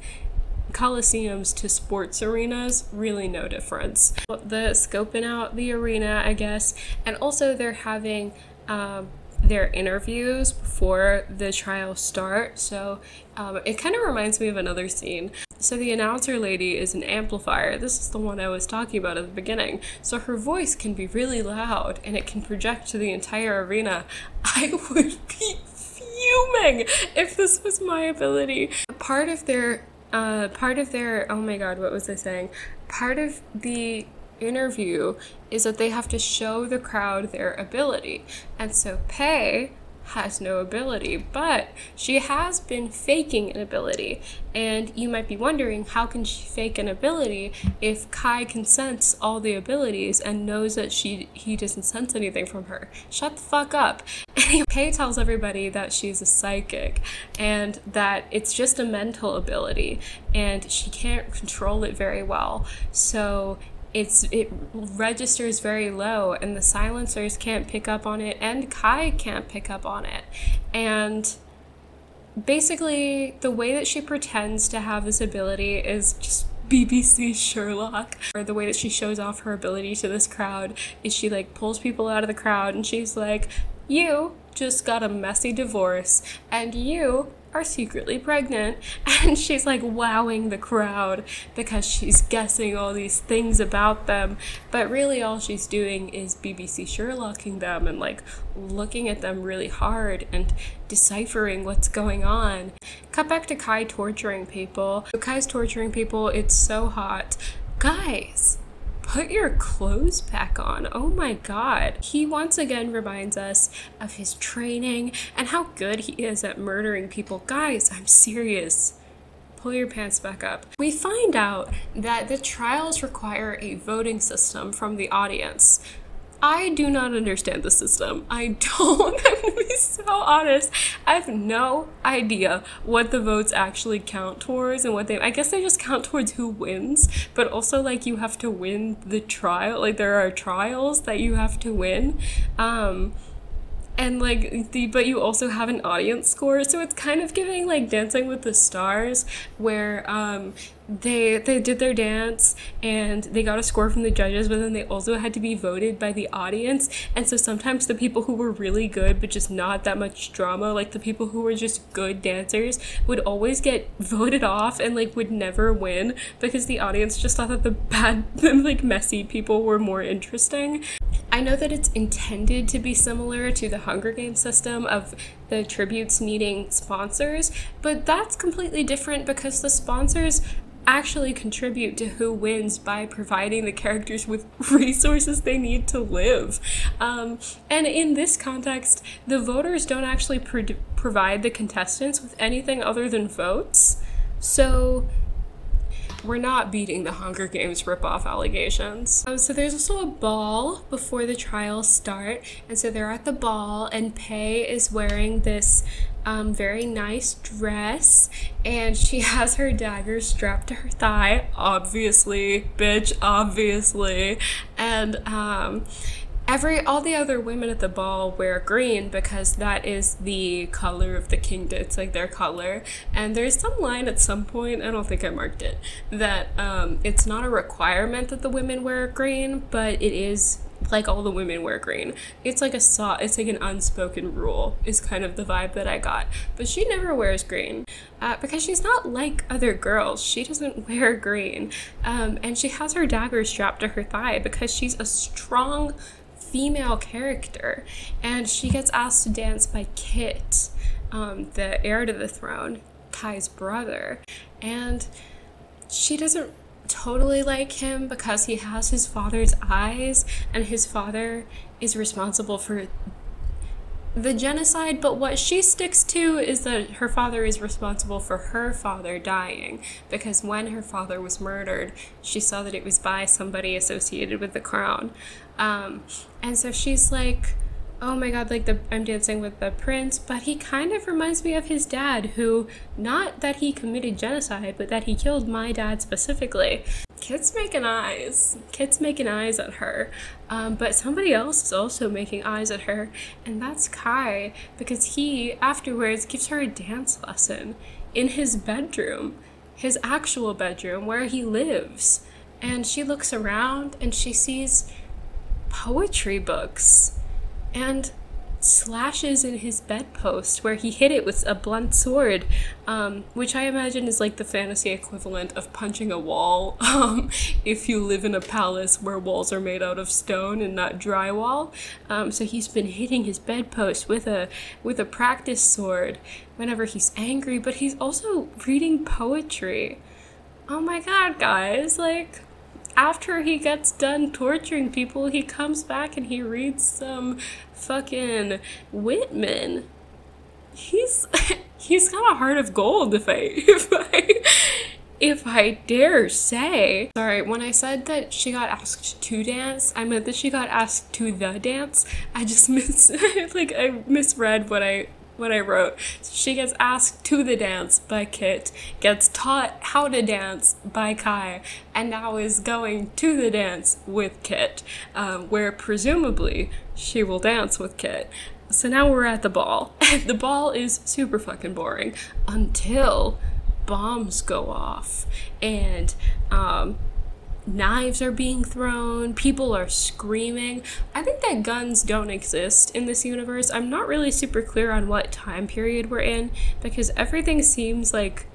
coliseums to sports arenas, really no difference. The scoping out the arena, I guess, and also they're having their interviews before the trials start, so it kind of reminds me of another scene. So the announcer lady is an amplifier. This is the one I was talking about at the beginning. So her voice can be really loud and it can project to the entire arena. I would be fuming if this was my ability. Part of their, oh my god, what was I saying? Part of the interview is that they have to show the crowd their ability. And so Pei has no ability, but she has been faking an ability. And you might be wondering, how can she fake an ability if Kai can sense all the abilities and knows that he doesn't sense anything from her? Shut the fuck up. Anyway, Pei tells everybody that she's a psychic and that it's just a mental ability and she can't control it very well. So it registers very low and the silencers can't pick up on it and Kai can't pick up on it. And basically the way that she pretends to have this ability is just BBC Sherlock. Or the way that she shows off her ability to this crowd is she like pulls people out of the crowd and she's like, you just got a messy divorce and you are secretly pregnant, and she's like wowing the crowd because she's guessing all these things about them, but really all she's doing is BBC Sherlocking them and like looking at them really hard and deciphering what's going on. Cut back to Kai torturing people. Kai's torturing people, it's so hot. Guys, put your clothes back on. Oh my god. He once again reminds us of his training and how good he is at murdering people. Guys, I'm serious. Pull your pants back up. We find out that the trials require a voting system from the audience. I do not understand the system. I don't. I'm gonna be so honest. I have no idea what the votes actually count towards and what they, I guess they just count towards who wins, but also like you have to win the trial. Like there are trials that you have to win. And like but you also have an audience score, so it's kind of giving like Dancing with the Stars, where they did their dance and they got a score from the judges, but then they also had to be voted by the audience. And so sometimes the people who were really good but just not that much drama, like the people who were just good dancers, would always get voted off and like would never win because the audience just thought that the bad like messy people were more interesting. I know that it's intended to be similar to the Hunger Games system of the tributes needing sponsors, but that's completely different because the sponsors actually contribute to who wins by providing the characters with resources they need to live. And in this context, the voters don't actually provide the contestants with anything other than votes. So we're not beating the Hunger Games ripoff allegations. So there's also a ball before the trials start, and so they're at the ball, and Paye is wearing this very nice dress, and she has her dagger strapped to her thigh, obviously, bitch, obviously, and all the other women at the ball wear green because that is the color of the kingdom. It's like their color. And there's some line at some point, I don't think I marked it, that it's not a requirement that the women wear green, but it is like all the women wear green. It's like it's like an unspoken rule is kind of the vibe that I got. But she never wears green because she's not like other girls. She doesn't wear green. And she has her dagger strapped to her thigh because she's a strong female character, and she gets asked to dance by Kit, the heir to the throne, Kai's brother, and she doesn't totally like him because he has his father's eyes, and his father is responsible for the genocide, but what she sticks to is that her father is responsible for her father dying, because when her father was murdered, she saw that it was by somebody associated with the crown. And so she's like, oh my god, like I'm dancing with the prince, but he kind of reminds me of his dad, who, not that he committed genocide, but that he killed my dad specifically. Kit's making eyes. Kit's making eyes at her. But somebody else is also making eyes at her, and that's Kai, because he afterwards gives her a dance lesson in his bedroom, his actual bedroom where he lives. And she looks around and she sees poetry books and slashes in his bedpost where he hit it with a blunt sword, which I imagine is like the fantasy equivalent of punching a wall if you live in a palace where walls are made out of stone and not drywall. So he's been hitting his bedpost with a practice sword whenever he's angry, but he's also reading poetry. Oh my god, guys, like, after he gets done torturing people, he comes back and he reads some fucking Whitman. He's got a heart of gold, if I dare say. Sorry, when I said that she got asked to dance, I meant that she got asked to the dance. I just I misread what I wrote. So she gets asked to the dance by Kit, gets taught how to dance by Kai, and now is going to the dance with Kit, where presumably she will dance with Kit. So now we're at the ball. The ball is super fucking boring until bombs go off and knives are being thrown, people are screaming. I think that guns don't exist in this universe. I'm not really super clear on what time period we're in, because everything seems like,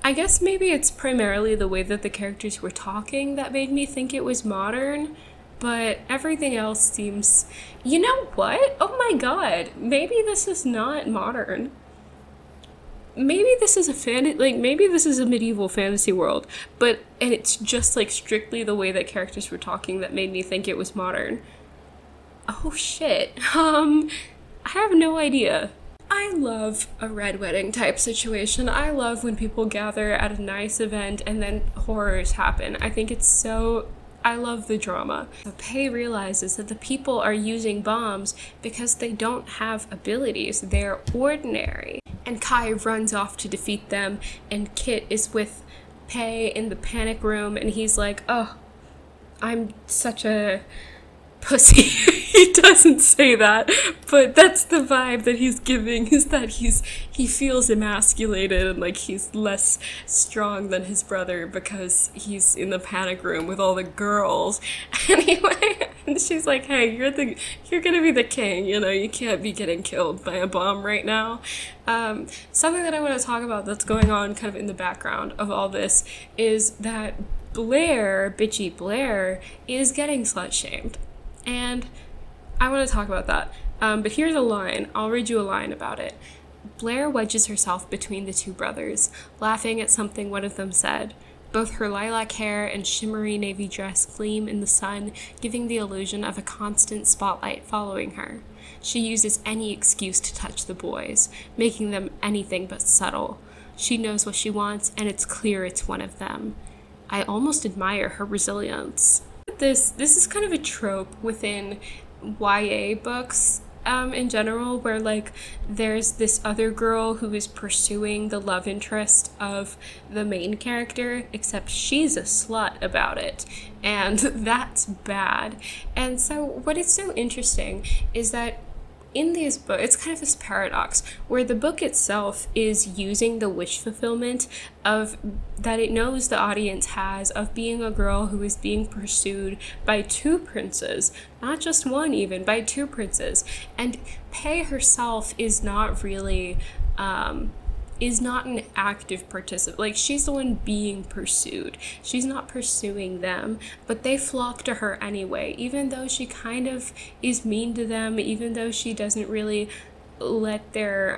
I guess maybe it's primarily the way that the characters were talking that made me think it was modern, but everything else seems, you know what? Oh my god, maybe this is not modern. Maybe this is maybe this is a medieval fantasy world, and it's just like strictly the way that characters were talking that made me think it was modern. Oh shit. I have no idea. I love a red wedding type situation. I love when people gather at a nice event and then horrors happen. I think it's so I love the drama. So Pei realizes that the people are using bombs because they don't have abilities. They're ordinary. And Kai runs off to defeat them, and Kit is with Pei in the panic room, and he's like, oh, I'm such a pussy. He doesn't say that, but that's the vibe that he's giving, is that he feels emasculated and like he's less strong than his brother because he's in the panic room with all the girls. Anyway, and she's like, hey, you're gonna be the king, you know, you can't be getting killed by a bomb right now. Something that I want to talk about that's going on kind of in the background of all this is that Blair, bitchy Blair, is getting slut-shamed. And I want to talk about that. But here's a line. I'll read you a line about it. Blair wedges herself between the two brothers, laughing at something one of them said. Both her lilac hair and shimmery navy dress gleam in the sun, giving the illusion of a constant spotlight following her. She uses any excuse to touch the boys, making them anything but subtle. She knows what she wants, and it's clear it's one of them. I almost admire her resilience. This is kind of a trope within YA books in general, where like there's this other girl who is pursuing the love interest of the main character, except she's a slut about it, and that's bad. And so what is so interesting is that in these books, it's kind of this paradox where the book itself is using the wish fulfillment of that it knows the audience has of being a girl who is being pursued by two princes, not just one even, by two princes. And Pei herself is not really, is not an active participant. Like, she's the one being pursued. She's not pursuing them, but they flock to her anyway, even though she kind of is mean to them, even though she doesn't really let their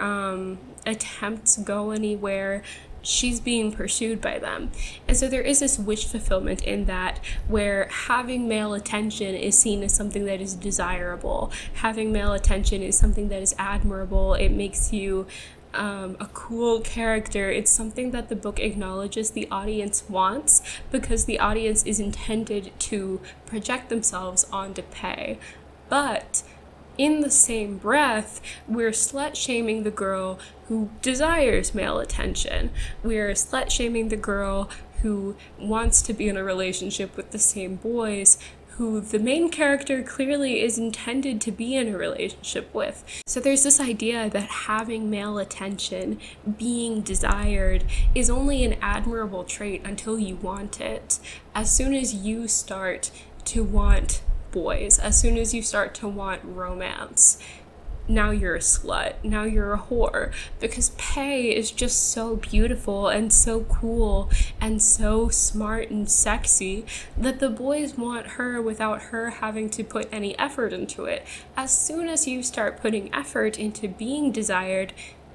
attempts go anywhere. She's being pursued by them. And so there is this wish fulfillment in that, where having male attention is seen as something that is desirable. Having male attention is something that is admirable. It makes you a cool character. It's something that the book acknowledges the audience wants, because the audience is intended to project themselves onto Pei. But in the same breath, we're slut-shaming the girl who desires male attention. We're slut-shaming the girl who wants to be in a relationship with the same boys, who the main character clearly is intended to be in a relationship with. So there's this idea that having male attention, being desired, is only an admirable trait until you want it. As soon as you start to want boys, as soon as you start to want romance, now you're a slut, now you're a whore, because Pei is just so beautiful and so cool and so smart and sexy that the boys want her without her having to put any effort into it. As soon as you start putting effort into being desired,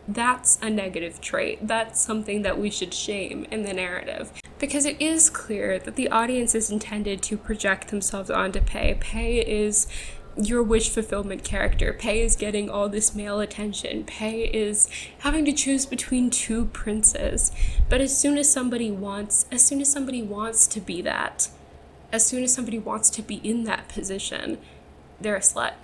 that's a negative trait. That's something that we should shame in the narrative. Because it is clear that the audience is intended to project themselves onto Pei. Pei is your wish fulfillment character. Pei is getting all this male attention. Pei is having to choose between two princes. But as soon as somebody wants to be that, as soon as somebody wants to be in that position, they're a slut.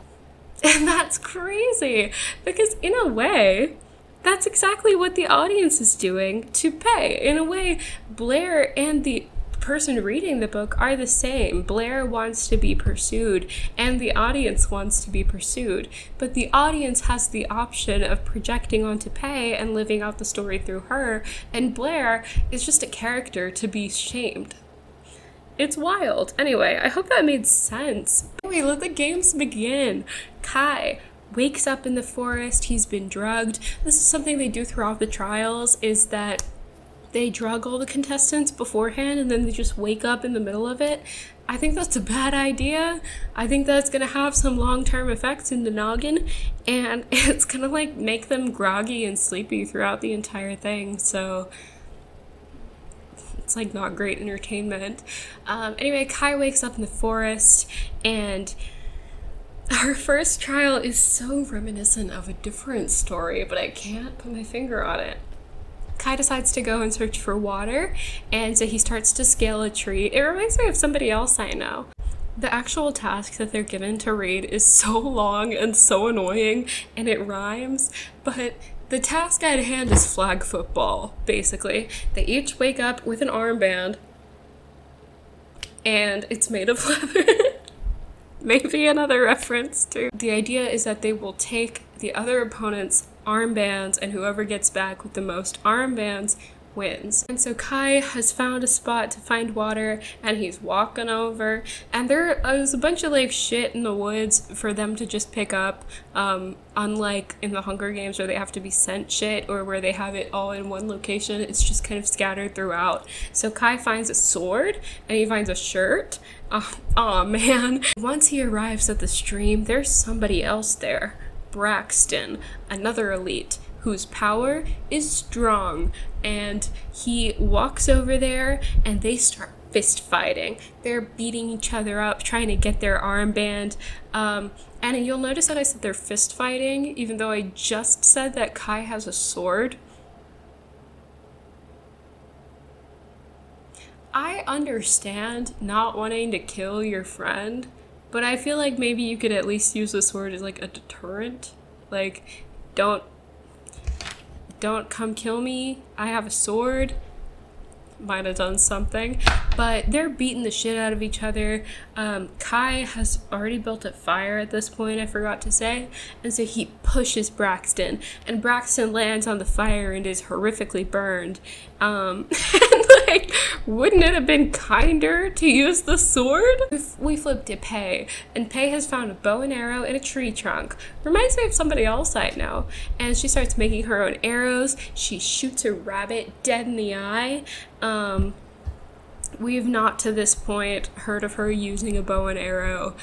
And that's crazy, because in a way, that's exactly what the audience is doing to Pei. In a way, Blair and the person reading the book are the same. Blair wants to be pursued, and the audience wants to be pursued. But the audience has the option of projecting onto Pei and living out the story through her, and Blair is just a character to be shamed. It's wild. Anyway, I hope that made sense. Anyway, let the games begin. Kai wakes up in the forest. He's been drugged. This is something they do throughout the trials, is that they drug all the contestants beforehand and then they just wake up in the middle of it. I think that's a bad idea. I think that's gonna have some long-term effects in the noggin, and it's gonna like make them groggy and sleepy throughout the entire thing, so it's like not great entertainment. Anyway, Kai wakes up in the forest, and our first trial is so reminiscent of a different story, but I can't put my finger on it. Kai decides to go and search for water, and so he starts to scale a tree. It reminds me of somebody else I know. The actual task that they're given to read is so long and so annoying, and it rhymes, but the task at hand is flag football, basically. They each wake up with an armband, and it's made of leather. Maybe another reference to. The idea is that they will take the other opponent's armbands, and whoever gets back with the most armbands wins. And so Kai has found a spot to find water, and he's walking over, and there is a bunch of like shit in the woods for them to just pick up, unlike in the Hunger Games where they have to be sent shit, or where they have it all in one location. It's just kind of scattered throughout. So Kai finds a sword, and he finds a shirt. Oh man. Once he arrives at the stream, there's somebody else there. Braxton, another elite, whose power is strong, and he walks over there and they start fist fighting. They're beating each other up, trying to get their armband, and you'll notice that I said they're fist fighting, even though I just said that Kai has a sword. I understand not wanting to kill your friend, but I feel like maybe you could at least use the sword as like a deterrent. Like, don't come kill me. I have a sword. Might have done something. But they're beating the shit out of each other. Kai has already built a fire at this point, I forgot to say. And so he pushes Braxton. And Braxton lands on the fire and is horrifically burned. And like, wouldn't it have been kinder to use the sword? We flip to Pei. And Pei has found a bow and arrow in a tree trunk. Reminds me of somebody else I know. And she starts making her own arrows. She shoots a rabbit dead in the eye. We've not to this point heard of her using a bow and arrow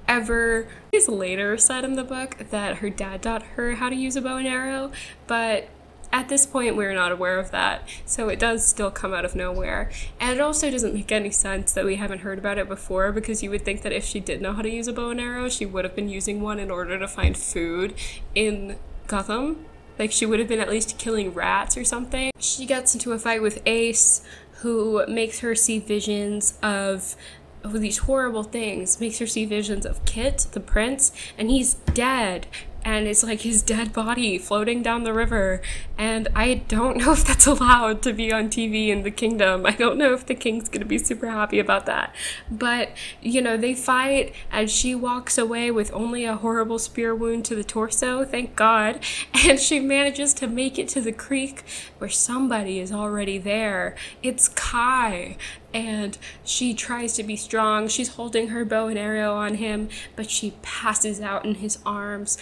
ever. It's later said in the book that her dad taught her how to use a bow and arrow, but at this point we're not aware of that, so it does still come out of nowhere. And it also doesn't make any sense that we haven't heard about it before, because you would think that if she did know how to use a bow and arrow, she would have been using one in order to find food in Gotham. Like, she would have been at least killing rats or something. She gets into a fight with Ace, who makes her see visions of these horrible things. Makes her see visions of Kit, the prince, and he's dead. And it's like his dead body floating down the river. And I don't know if that's allowed to be on TV in the kingdom. I don't know if the king's gonna be super happy about that. But, you know, they fight, and she walks away with only a horrible spear wound to the torso, thank God. And she manages to make it to the creek where somebody is already there. It's Kai. And she tries to be strong. She's holding her bow and arrow on him, but she passes out in his arms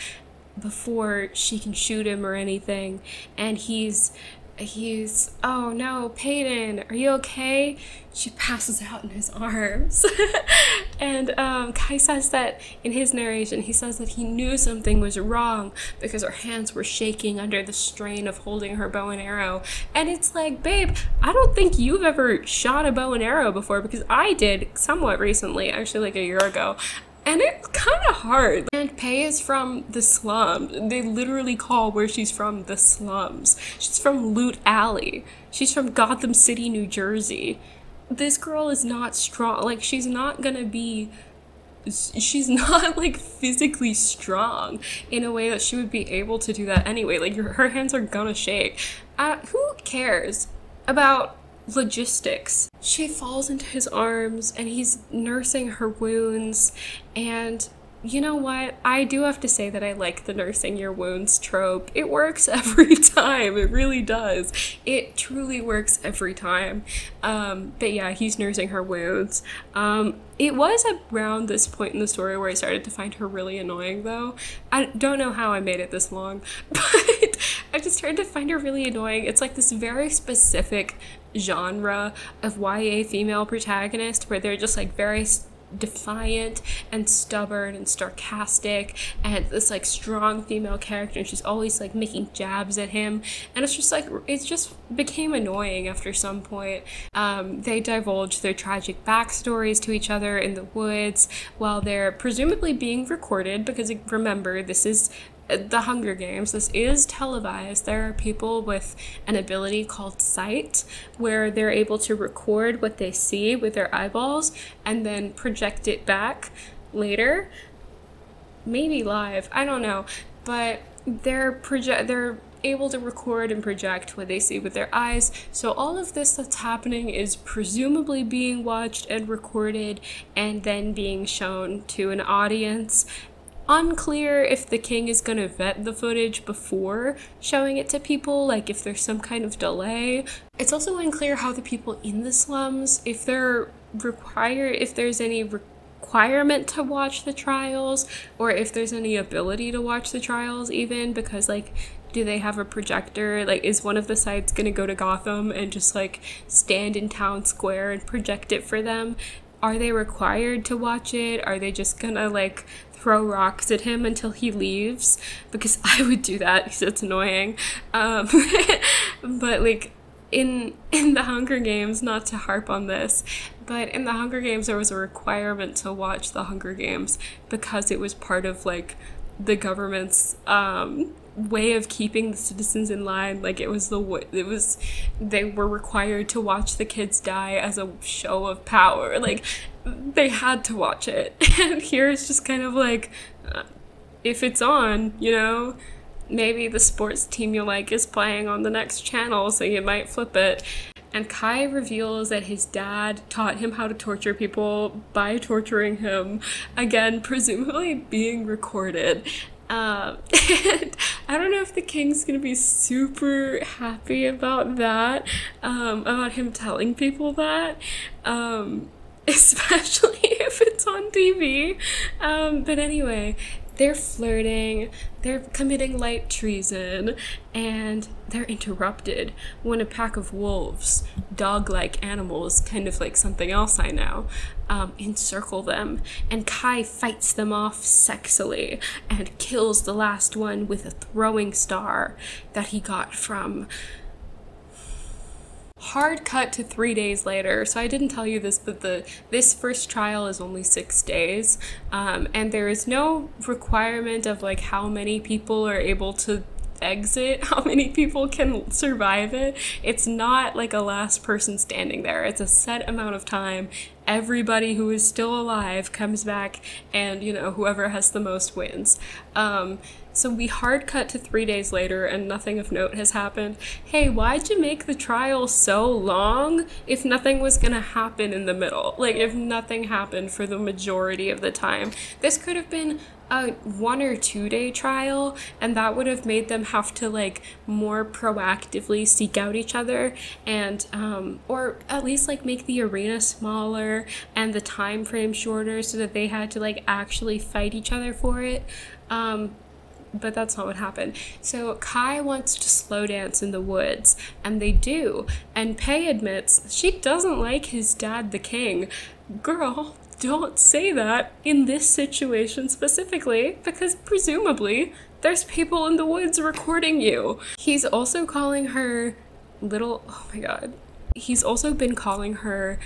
before she can shoot him or anything. And he's oh no, Peyton, are you okay? She passes out in his arms. And Kai says that in his narration, he says that he knew something was wrong because her hands were shaking under the strain of holding her bow and arrow. And it's like, babe, I don't think you've ever shot a bow and arrow before, because I did somewhat recently, actually like a year ago. And it's kind of hard. And Pei is from the slums. They literally call where she's from the slums. She's from Loot Alley. She's from Gotham City, New Jersey. This girl is not strong. Like, she's not like physically strong in a way that she would be able to do that anyway. Like, her hands are gonna shake. Who cares about logistics? She falls into his arms, and he's nursing her wounds. And you know what? I do have to say that I like the nursing your wounds trope. It works every time. It really does. It truly works every time. But yeah, he's nursing her wounds. It was around this point in the story where I started to find her really annoying, though. I don't know how I made it this long, but I just started to find her really annoying. It's like this very specific genre of YA female protagonist where they're just like very defiant and stubborn and sarcastic, and this like strong female character, and she's always like making jabs at him, and it's just like, it just became annoying after some point. They divulge their tragic backstories to each other in the woods while they're presumably being recorded, because remember, this is the Hunger Games, this is televised. There are people with an ability called sight, where they're able to record what they see with their eyeballs and then project it back later. Maybe live, I don't know. But they're able to record and project what they see with their eyes. So all of this that's happening is presumably being watched and recorded and then being shown to an audience. Unclear if the king is going to vet the footage before showing it to people, like if there's some kind of delay. It's also unclear how the people in the slums, if there's any requirement to watch the trials, or if there's any ability to watch the trials even, because like, do they have a projector? Like, is one of the sides gonna go to Gotham and just like stand in town square and project it for them? Are they required to watch it? Are they just gonna like throw rocks at him until he leaves? Because I would do that because it's annoying. But like in the Hunger Games, not to harp on this, but in the Hunger Games there was a requirement to watch the Hunger Games because it was part of like the government's way of keeping the citizens in line. Like they were required to watch the kids die as a show of power. Like they had to watch it. And here it's just kind of like, if it's on, you know, maybe the sports team you like is playing on the next channel, so you might flip it. And Kai reveals that his dad taught him how to torture people by torturing him, again, presumably being recorded. And I don't know if the king's gonna be super happy about that, about him telling people that, especially if it's on TV. But anyway, they're flirting, they're committing light treason, and they're interrupted when a pack of wolves, dog-like animals, kind of like something else I know, encircle them, and Kai fights them off sexily and kills the last one with a throwing star that he got from... Hard cut to 3 days later. So I didn't tell you this, but this first trial is only 6 days, and there is no requirement of like how many people are able to exit, how many people can survive it. It's not like a last person standing there. It's a set amount of time. Everybody who is still alive comes back, and you know, whoever has the most wins. So we hard cut to 3 days later and nothing of note has happened. Hey, why'd you make the trial so long if nothing was gonna happen in the middle? Like, if nothing happened for the majority of the time. This could have been a 1 or 2 day trial, and that would have made them have to like more proactively seek out each other, and or at least like make the arena smaller and the time frame shorter so that they had to like actually fight each other for it. But that's not what happened. So Kai wants to slow dance in the woods, and they do, and Pei admits she doesn't like his dad, the king. Girl, don't say that in this situation specifically, because presumably there's people in the woods recording you. He's also calling her little... Oh my god. He's also been calling her...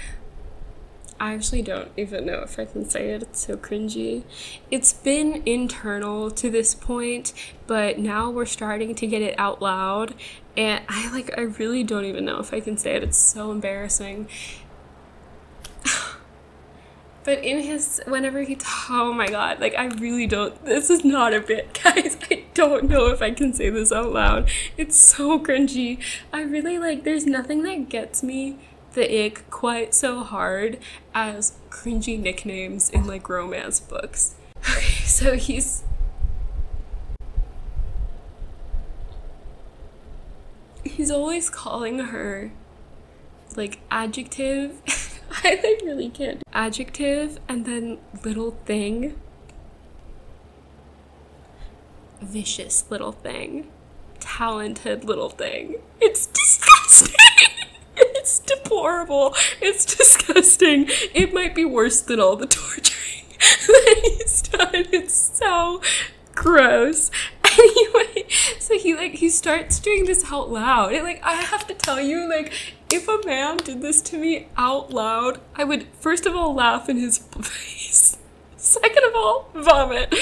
I actually don't even know if I can say it. It's so cringy. It's been internal to this point, but now we're starting to get it out loud, and I really don't even know if I can say it. It's so embarrassing. But in his, whenever he, oh my god, like I really don't, this is not a bit, guys. I don't know if I can say this out loud. It's so cringy. I really there's nothing that gets me the ick quite so hard as cringy nicknames in like romance books. Okay, so he's always calling her like adjective. I like really can't. Adjective and then little thing. Vicious little thing. Talented little thing. It's disgusting. It's deplorable. It's disgusting. It might be worse than all the torturing that he's done. It's so gross. Anyway, so he starts doing this out loud. And I have to tell you, if a man did this to me out loud, I would first of all laugh in his face. Second of all, vomit.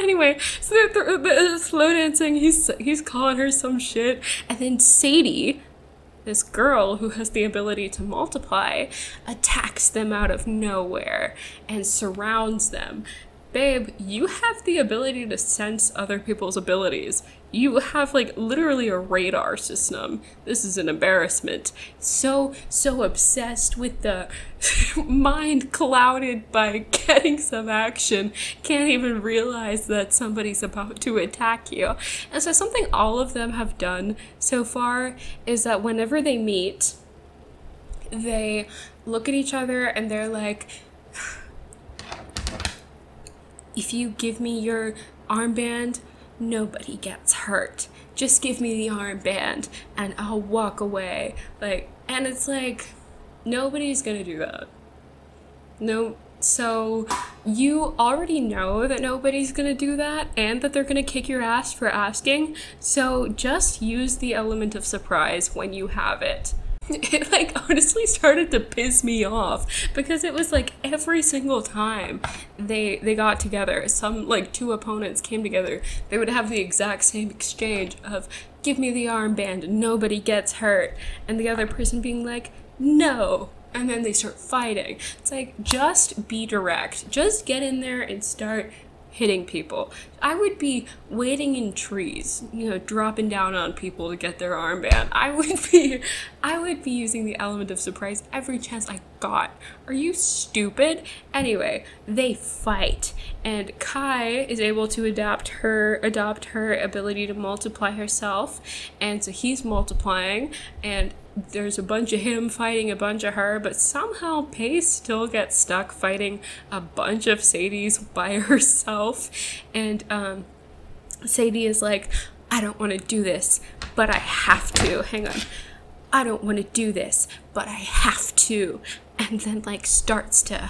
Anyway, so they're slow dancing. He's calling her some shit, and then Sadie, this girl who has the ability to multiply, attacks them out of nowhere and surrounds them. Babe, you have the ability to sense other people's abilities. You have like literally a radar system. This is an embarrassment. So obsessed with the mind clouded by getting some action, can't even realize that somebody's about to attack you. And so something all of them have done so far is that whenever they meet, they look at each other and they're like, if you give me your armband, nobody gets hurt. Just give me the armband and I'll walk away. Like, and it's like, nobody's gonna do that. No. So you already know that nobody's gonna do that and that they're gonna kick your ass for asking. So just use the element of surprise when you have it. It like honestly started to piss me off because it was like every single time they got together, some like two opponents came together, they would have the exact same exchange of give me the armband and nobody gets hurt, and the other person being like no, and then they start fighting. It's like, just be direct, just get in there and start hitting people. I would be waiting in trees, you know, dropping down on people to get their armband. I would be using the element of surprise every chance I got. Are you stupid? Anyway, they fight, and Kai is able to adopt her ability to multiply herself, and so he's multiplying, and there's a bunch of him fighting a bunch of her, but somehow Pace still gets stuck fighting a bunch of Sadies by herself. And Sadie is like, I don't want to do this, but I have to. Hang on. I don't want to do this, but I have to. And then like starts to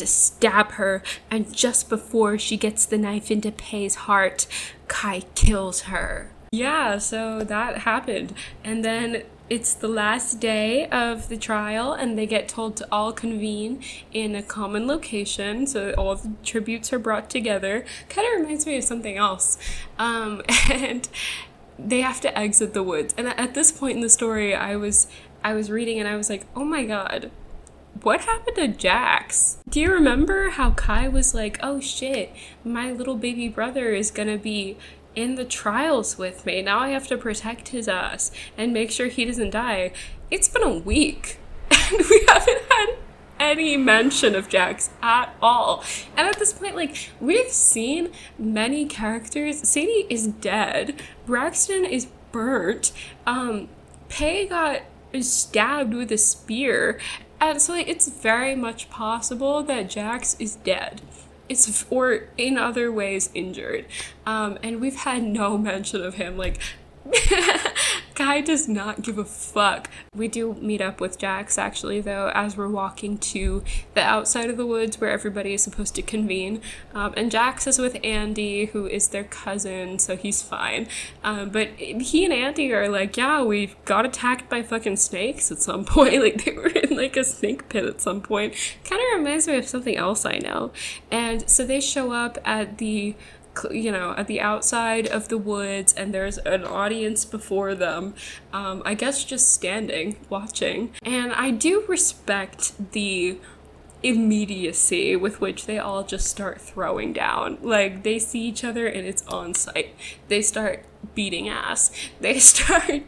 stab her, and just before she gets the knife into Pei's heart, Kai kills her. Yeah, so that happened. And then it's the last day of the trial, and they get told to all convene in a common location, so all the tributes are brought together. Kind of reminds me of something else. And they have to exit the woods. And at this point in the story, I was reading and I was like, oh my god, what happened to Jax? Do you remember how Kai was like, oh shit, my little baby brother is gonna be in the trials with me. Now I have to protect his ass and make sure he doesn't die. It's been a week and we haven't had any mention of Jax at all. And at this point, like, we've seen many characters. Sadie is dead. Braxton is burnt. Pei got stabbed with a spear. And so like, it's very much possible that Jax is dead. Or in other ways injured. And we've had no mention of him. Like, Kai does not give a fuck. We do meet up with Jax, actually, though, as we're walking to the outside of the woods where everybody is supposed to convene. And Jax is with Andy, who is their cousin, so he's fine. But he and Andy are like, yeah, we got attacked by fucking snakes at some point. Like, they were in, like, a snake pit at some point. Kind of reminds me of something else I know. And so they show up at the at the outside of the woods, and there's an audience before them, I guess just standing, watching. And I do respect the immediacy with which they all just start throwing down. Like, they see each other and it's on sight. They start beating ass. They start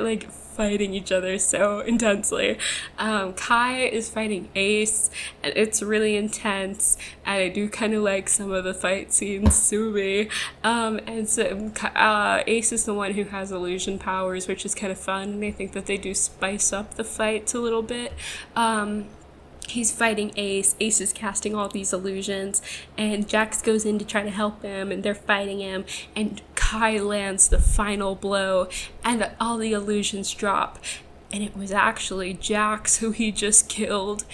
like fighting each other so intensely. Kai is fighting Ace, and it's really intense, and I do kind of like some of the fight scenes, Sumi. And so Ace is the one who has illusion powers, which is kind of fun, and I think that they do spice up the fights a little bit. He's fighting Ace. Ace is casting all these illusions, and Jax goes in to try to help him, and they're fighting him, and Kai lands the final blow, and all the illusions drop. And it was actually Jax who he just killed.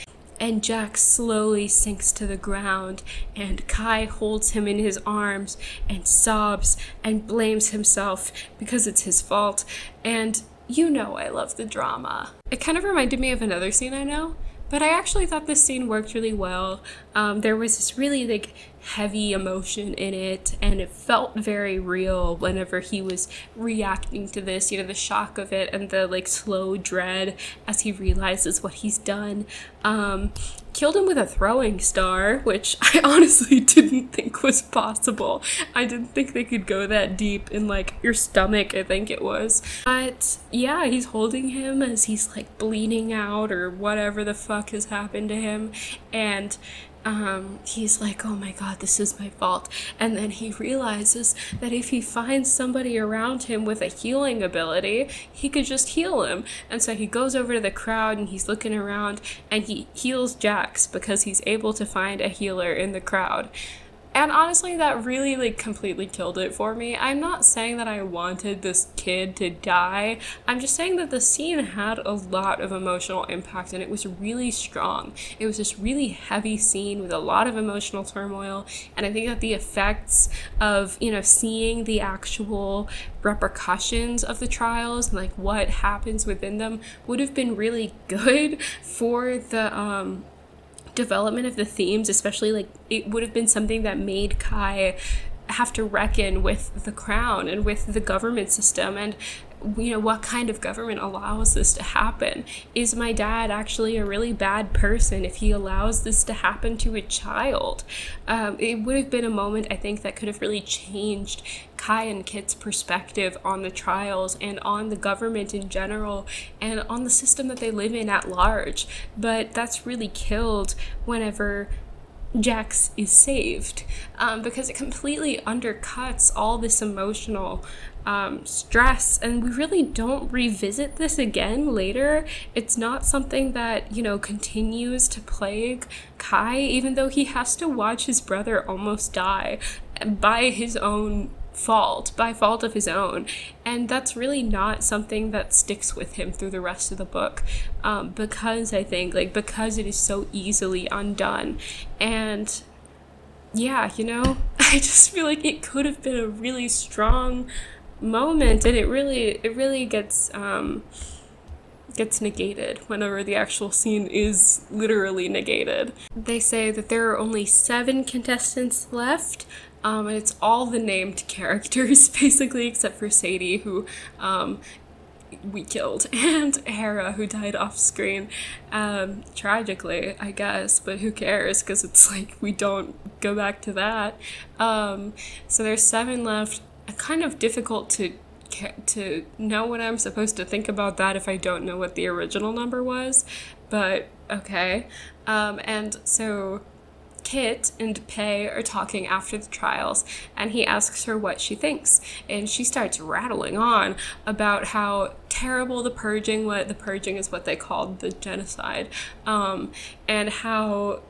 And Jax slowly sinks to the ground, and Kai holds him in his arms and sobs and blames himself because it's his fault. And you know I love the drama. It kind of reminded me of another scene I know. But I actually thought this scene worked really well. There was this really like heavy emotion in it, and it felt very real whenever he was reacting to this, you know, the shock of it and the like slow dread as he realizes what he's done. Killed him with a throwing star, which I honestly didn't think was possible. I didn't think they could go that deep in like your stomach, I think it was. But yeah, he's holding him as he's like bleeding out or whatever the fuck has happened to him, and he's like, oh my god, this is my fault. And then he realizes that if he finds somebody around him with a healing ability, he could just heal him. And so he goes over to the crowd and he's looking around and he heals Jax because he's able to find a healer in the crowd. And honestly, that really like completely killed it for me. I'm not saying that I wanted this kid to die. I'm just saying that the scene had a lot of emotional impact and it was really strong. It was this really heavy scene with a lot of emotional turmoil. And I think that the effects of, you know, seeing the actual repercussions of the trials and like what happens within them would have been really good for the development of the themes, especially like it would have been something that made Kai have to reckon with the crown and with the government system and, you know, what kind of government allows this to happen. Is my dad actually a really bad person if he allows this to happen to a child? It would have been a moment, I think, that could have really changed Kai and Kit's perspective on the trials and on the government in general and on the system that they live in at large. But that's really killed whenever Jax is saved, because it completely undercuts all this emotional stress, and we really don't revisit this again later. It's not something that, you know, continues to plague Kai, even though he has to watch his brother almost die by his own fault, by fault of his own, and that's really not something that sticks with him through the rest of the book, because I think, like, because it is so easily undone. And yeah, you know, I just feel like it could have been a really strong moment, and it really gets negated whenever the actual scene is literally negated. They say that there are only 7 contestants left, and it's all the named characters basically, except for Sadie, who we killed, and Hera, who died off screen, tragically, I guess, but who cares, because it's like we don't go back to that. So there's 7 left. Kind of difficult to know what I'm supposed to think about that if I don't know what the original number was, but okay. And so Kit and Pei are talking after the trials, and he asks her what she thinks, and she starts rattling on about how terrible the purging is what they called the genocide, and how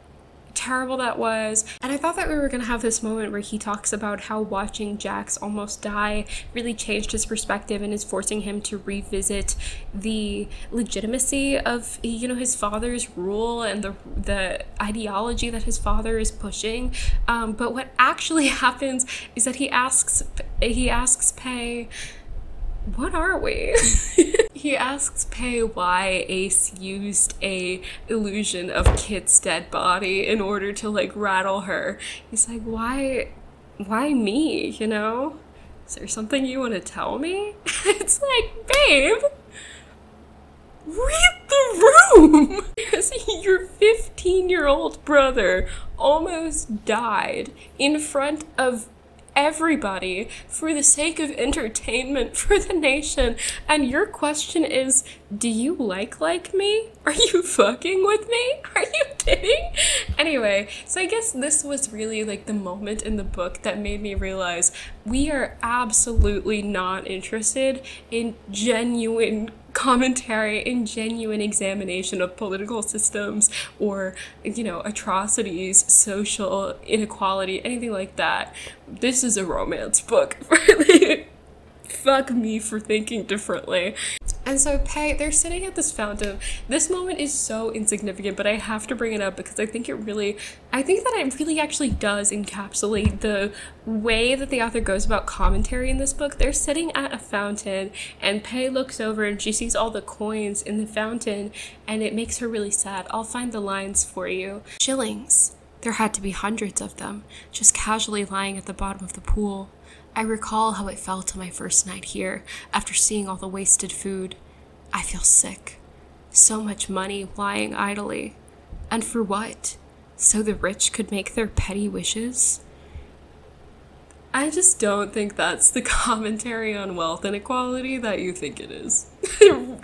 terrible that was. And I thought that we were gonna have this moment where he talks about how watching Jax almost die really changed his perspective and is forcing him to revisit the legitimacy of, you know, his father's rule and the ideology that his father is pushing. But what actually happens is that he asks Pei, what are we? He asks Pei why Ace used a illusion of Kit's dead body in order to like rattle her. He's like, why me, you know? Is there something you want to tell me? It's like, babe, read the room! Your 15-year-old brother almost died in front of everybody for the sake of entertainment for the nation, and your question is, do you like me? Are you fucking with me? Are you kidding? Anyway, so I guess this was really like the moment in the book that made me realize we are absolutely not interested in genuine commentary, in genuine examination of political systems or, you know, atrocities, social inequality, anything like that. This is a romance book. Fuck me for thinking differently. And so they're sitting at this fountain. This moment is so insignificant, but I have to bring it up because I think that it really actually does encapsulate the way that the author goes about commentary in this book. They're sitting at a fountain, and Pei looks over and she sees all the coins in the fountain, and it makes her really sad. I'll find the lines for you. Shillings. There had to be hundreds of them, just casually lying at the bottom of the pool. I recall how it felt on my first night here, after seeing all the wasted food. I feel sick. So much money lying idly. And for what? So the rich could make their petty wishes? I just don't think that's the commentary on wealth inequality that you think it is.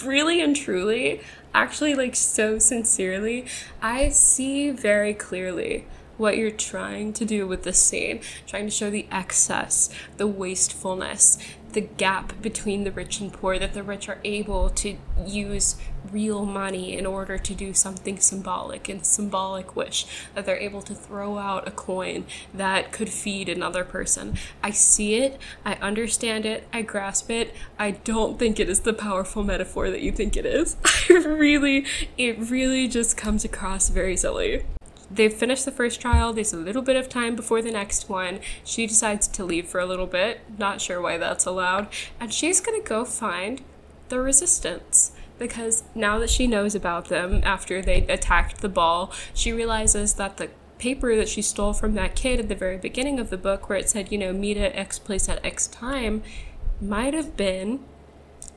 Really and truly, actually, like, so sincerely, I see very clearly what you're trying to do with this scene, trying to show the excess, the wastefulness, the gap between the rich and poor, that the rich are able to use real money in order to do something symbolic, and symbolic wish, that they're able to throw out a coin that could feed another person. I see it, I understand it, I grasp it. I don't think it is the powerful metaphor that you think it is. It really just comes across very silly. They've finished the first trial. There's a little bit of time before the next one. She decides to leave for a little bit. Not sure why that's allowed. And she's gonna go find the resistance, because now that she knows about them after they attacked the ball, she realizes that the paper that she stole from that kid at the very beginning of the book, where it said, you know, meet at X place at X time, might have been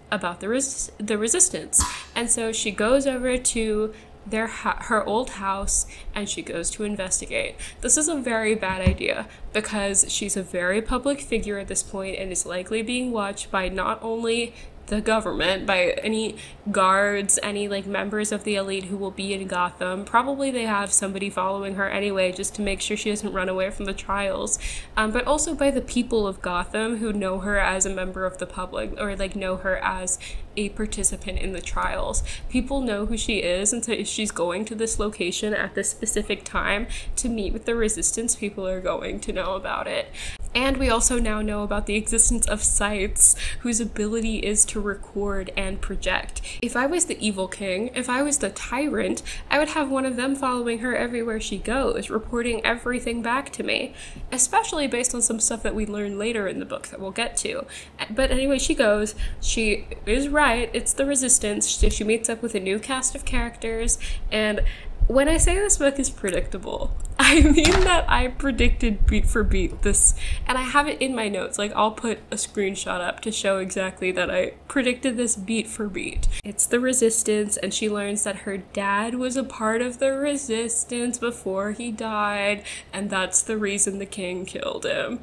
about the resistance. And so she goes over to her old house, and she goes to investigate. This is a very bad idea, because she's a very public figure at this point and is likely being watched by not only the government, by any guards, any like members of the elite who will be in Gotham. Probably they have somebody following her anyway, just to make sure she doesn't run away from the trials, but also by the people of Gotham who know her as a member of the public, or like know her as a participant in the trials. People know who she is, and so if she's going to this location at this specific time to meet with the resistance, people are going to know about it. And we also now know about the existence of sites whose ability is to record and project. If I was the evil king, if I was the tyrant, I would have one of them following her everywhere she goes, reporting everything back to me, especially based on some stuff that we learn later in the book that we'll get to. But anyway, she goes, she is right, it's the resistance. She meets up with a new cast of characters, and when I say this book is predictable, I mean that I predicted beat for beat this, and I have it in my notes. Like, I'll put a screenshot up to show exactly that I predicted this beat for beat. It's the resistance, and she learns that her dad was a part of the resistance before he died, and that's the reason the king killed him.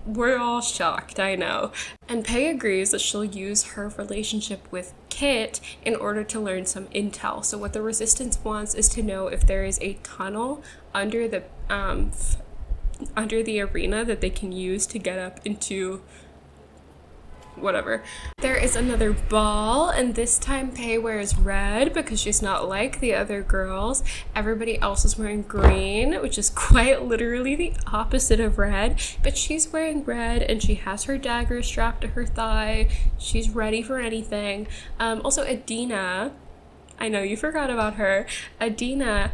We're all shocked, I know. And Pei agrees that she'll use her relationship with Kit in order to learn some intel. So what the resistance wants is to know if there is a tunnel under the arena that they can use to get up into whatever. There is another ball, and this time Pei wears red because she's not like the other girls. Everybody else is wearing green, which is quite literally the opposite of red, but she's wearing red, and she has her dagger strapped to her thigh. She's ready for anything. Also, Adina, I know you forgot about her. Adina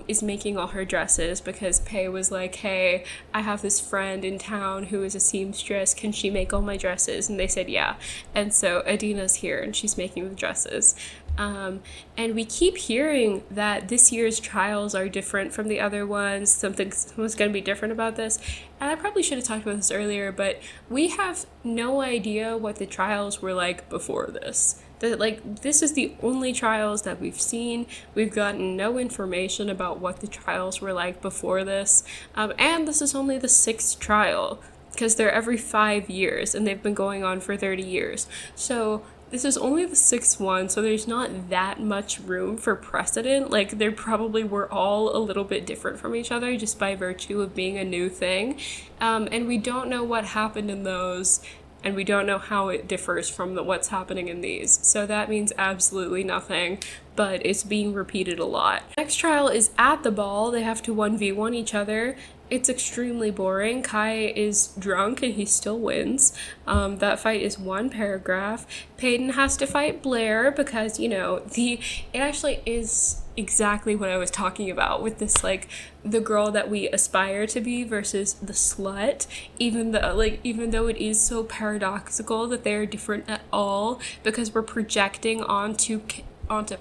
is making all her dresses because Pei was like, hey, I have this friend in town who is a seamstress, can she make all my dresses? And they said yeah, and so Adina's here and she's making the dresses. And we keep hearing that this year's trials are different from the other ones. Something's going to be different about this, and I probably should have talked about this earlier, but we have no idea what the trials were like before this. This is the only trials that we've seen. We've gotten no information about what the trials were like before this. And this is only the 6th trial, because they're every 5 years, and they've been going on for 30 years. So this is only the 6th one, so there's not that much room for precedent. Like, they probably were all a little bit different from each other just by virtue of being a new thing. And we don't know what happened in those, and we don't know how it differs from what's happening in these. So that means absolutely nothing, but it's being repeated a lot. Next trial is at the ball. They have to 1v1 each other. it's extremely boring. Kai is drunk and he still wins. That fight is one paragraph. Peyton has to fight Blair because, you know, it actually is exactly what I was talking about with this, like, the girl that we aspire to be versus the slut, even though it is so paradoxical that they're different at all, because we're projecting onto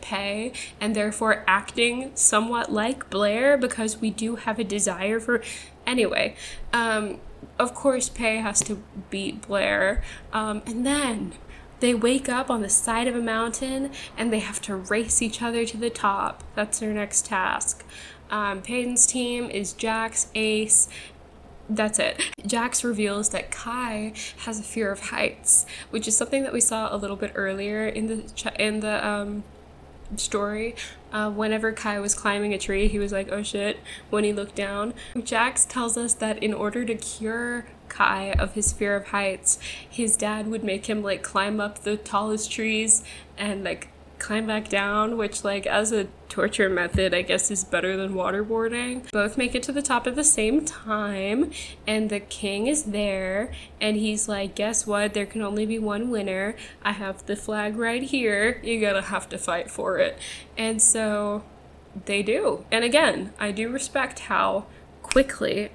Pei and therefore acting somewhat like Blair because we do have a desire for, anyway, of course Pei has to beat Blair, and then they wake up on the side of a mountain and they have to race each other to the top. That's their next task. Peyton's team is Jax, Ace. That's it. Jax reveals that Kai has a fear of heights, which is something that we saw a little bit earlier in the story. Whenever Kai was climbing a tree, he was like, oh shit, when he looked down. Jax tells us that in order to cure Kai of his fear of heights, his dad would make him like climb up the tallest trees and like climb back down, which like as a torture method I guess is better than waterboarding. Both make it to the top at the same time and the king is there and he's like, guess what, there can only be one winner. I have the flag right here, you're gonna have to fight for it. And so they do. And again, I do respect how quickly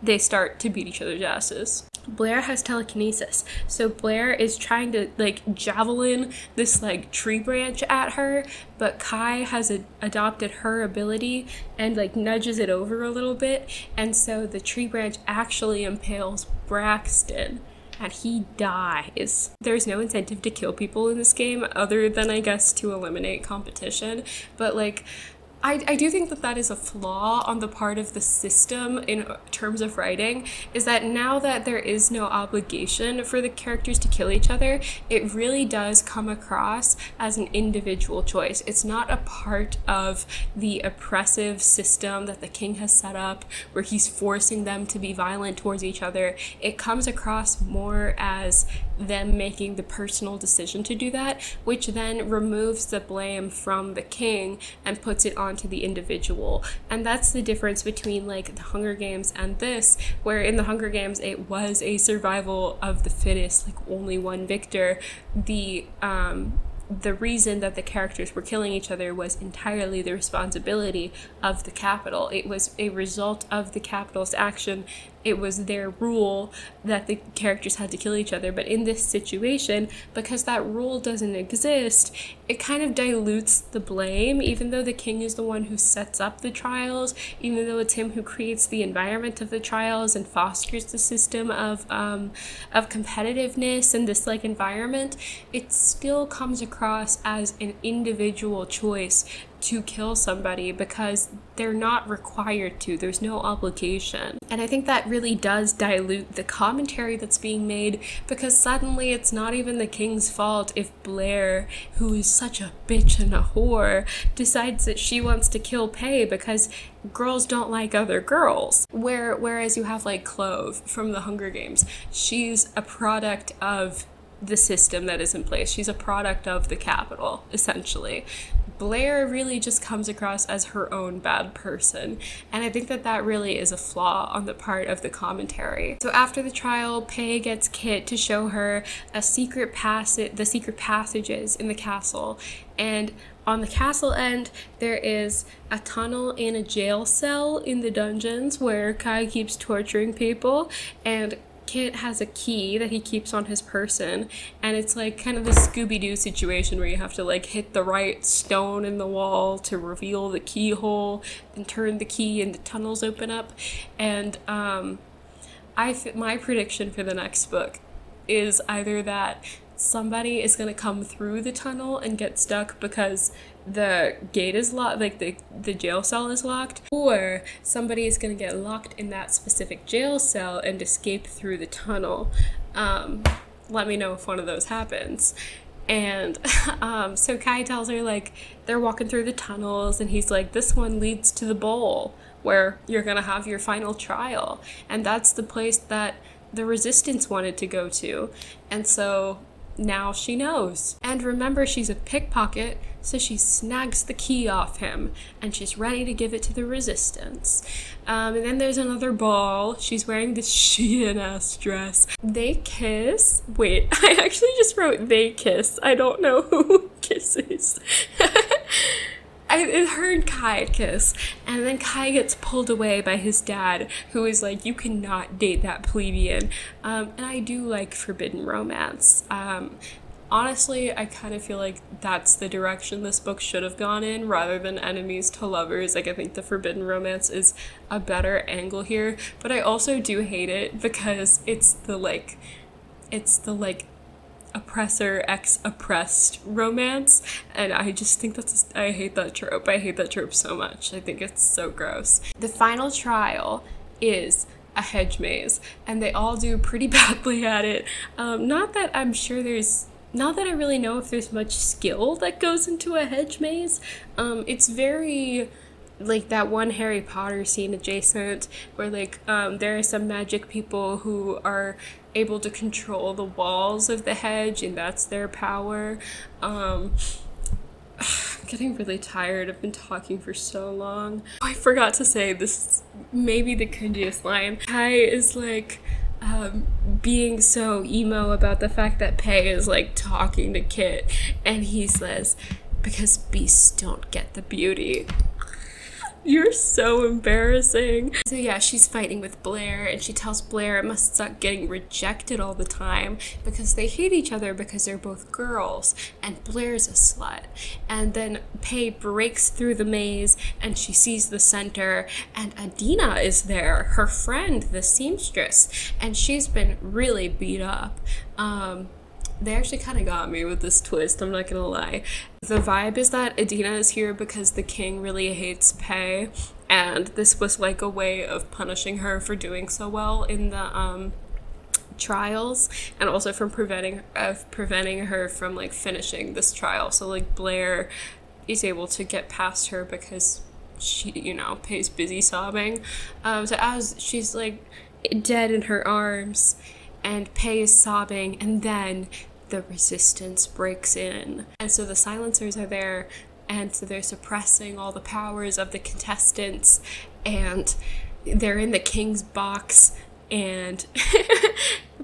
they start to beat each other's asses. Blair has telekinesis, so Blair is trying to like javelin this like tree branch at her, but Kai has adopted her ability and like nudges it over a little bit, and so the tree branch actually impales Braxton and he dies. There's no incentive to kill people in this game other than I guess to eliminate competition, but like I do think that that is a flaw on the part of the system in terms of writing, is that now that there is no obligation for the characters to kill each other, it really does come across as an individual choice. It's not a part of the oppressive system that the king has set up where he's forcing them to be violent towards each other. It comes across more as them making the personal decision to do that, which then removes the blame from the king and puts it onto the individual. And that's the difference between like the Hunger Games and this, where in the Hunger Games it was a survival of the fittest, like only one victor. The reason that the characters were killing each other was entirely the responsibility of the capital. It was a result of the capital's action. It was their rule that the characters had to kill each other. But in this situation, because that rule doesn't exist, it kind of dilutes the blame, even though the king is the one who sets up the trials, even though it's him who creates the environment of the trials and fosters the system of competitiveness and this like environment. It still comes across as an individual choice to kill somebody because they're not required to. There's no obligation. And I think that really does dilute the commentary that's being made, because suddenly it's not even the king's fault if Blair, who is such a bitch and a whore, decides that she wants to kill Pei because girls don't like other girls. Whereas you have like Clove from the Hunger Games. She's a product of the system that is in place. She's a product of the capital, essentially. Blair really just comes across as her own bad person, and I think that that really is a flaw on the part of the commentary. So after the trial, Pei gets Kit to show her the secret passages in the castle, and on the castle end, there is a tunnel in a jail cell in the dungeons where Kai keeps torturing people, and Kit has a key that he keeps on his person, and it's like kind of the Scooby-Doo situation where you have to like hit the right stone in the wall to reveal the keyhole, then turn the key and the tunnels open up. And my prediction for the next book is either that somebody is going to come through the tunnel and get stuck because the gate is locked, like the jail cell is locked, or somebody is going to get locked in that specific jail cell and escape through the tunnel. Let me know if one of those happens. And so Kai tells her, like, they're walking through the tunnels and he's like, this one leads to the bowl where you're going to have your final trial, and that's the place that the resistance wanted to go to. And so now she knows. And remember, she's a pickpocket, so she snags the key off him, and she's ready to give it to the resistance. And then there's another ball. She's wearing this Shein-ass dress. They kiss. Wait, I actually just wrote they kiss. I don't know who kisses. I heard Kai kiss, and then Kai gets pulled away by his dad, who is like, you cannot date that plebeian. And I do like forbidden romance. Honestly, I kind of feel like that's the direction this book should have gone in, rather than enemies to lovers. Like, I think the forbidden romance is a better angle here, but I also do hate it because it's the oppressor ex-oppressed romance, and I just think I hate that trope. I hate that trope so much. I think it's so gross. The final trial is a hedge maze, and they all do pretty badly at it. Not that I really know if there's much skill that goes into a hedge maze. It's very like that one Harry Potter scene adjacent, where like there are some magic people who are able to control the walls of the hedge, and that's their power. I'm getting really tired. I've been talking for so long. Oh, I forgot to say, this is maybe the cringiest line. Kai is like being so emo about the fact that Pei is like talking to Kit, and he says, because beasts don't get the beauty. You're so embarrassing. So yeah, she's fighting with Blair, and she tells Blair it must stop getting rejected all the time because they hate each other because they're both girls, and Blair's a slut. And then Pei breaks through the maze, and she sees the center, and Adina is there, her friend, the seamstress, and she's been really beat up. They actually kind of got me with this twist, I'm not gonna lie. The vibe is that Adina is here because the king really hates Pei, and this was like a way of punishing her for doing so well in the trials, and also from preventing her from like finishing this trial. So like Blair is able to get past her because she, you know, Pei's busy sobbing. So as she's like dead in her arms, and Pei is sobbing, and then the resistance breaks in. And so the silencers are there, and so they're suppressing all the powers of the contestants, and they're in the king's box, and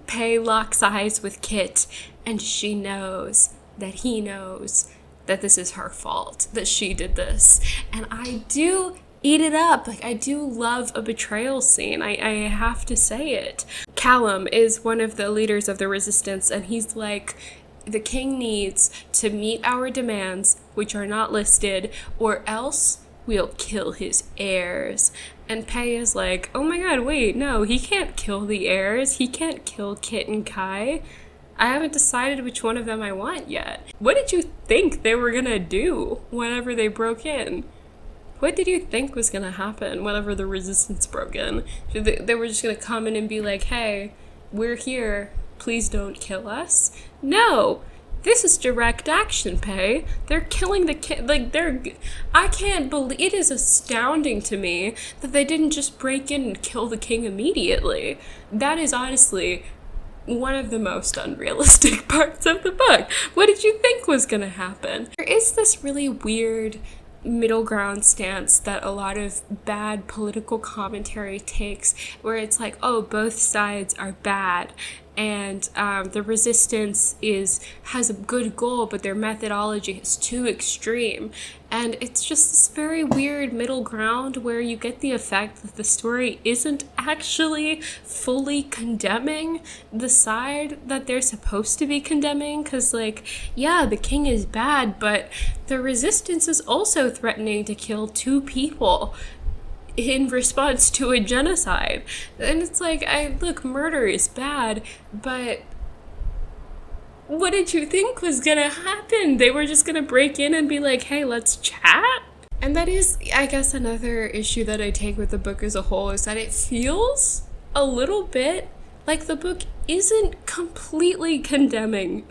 Pei locks eyes with Kit, and she knows that he knows that this is her fault, that she did this. And I do eat it up. Like, I do love a betrayal scene. I have to say it. Callum is one of the leaders of the resistance, and he's like, the king needs to meet our demands, which are not listed, or else we'll kill his heirs. And Pei is like, oh my god, wait, no, he can't kill the heirs. He can't kill Kit and Kai. I haven't decided which one of them I want yet. What did you think they were gonna do whenever they broke in? What did you think was gonna happen whenever the resistance broke in? They were just gonna come in and be like, hey, we're here, please don't kill us? No! This is direct action, Pei. They're killing the kid. Like, I can't believe, it is astounding to me that they didn't just break in and kill the king immediately. That is honestly one of the most unrealistic parts of the book. What did you think was gonna happen? There is this really weird middle ground stance that a lot of bad political commentary takes, where it's like, oh, both sides are bad, and the resistance has a good goal, but their methodology is too extreme. And it's just this very weird middle ground where you get the effect that the story isn't actually fully condemning the side that they're supposed to be condemning, because like, yeah, the king is bad, but the resistance is also threatening to kill 2 people in response to a genocide. And it's like, look, murder is bad, but what did you think was gonna happen? They were just gonna break in and be like, hey, let's chat? And that is, I guess, another issue that I take with the book as a whole, is that it feels a little bit like the book isn't completely condemning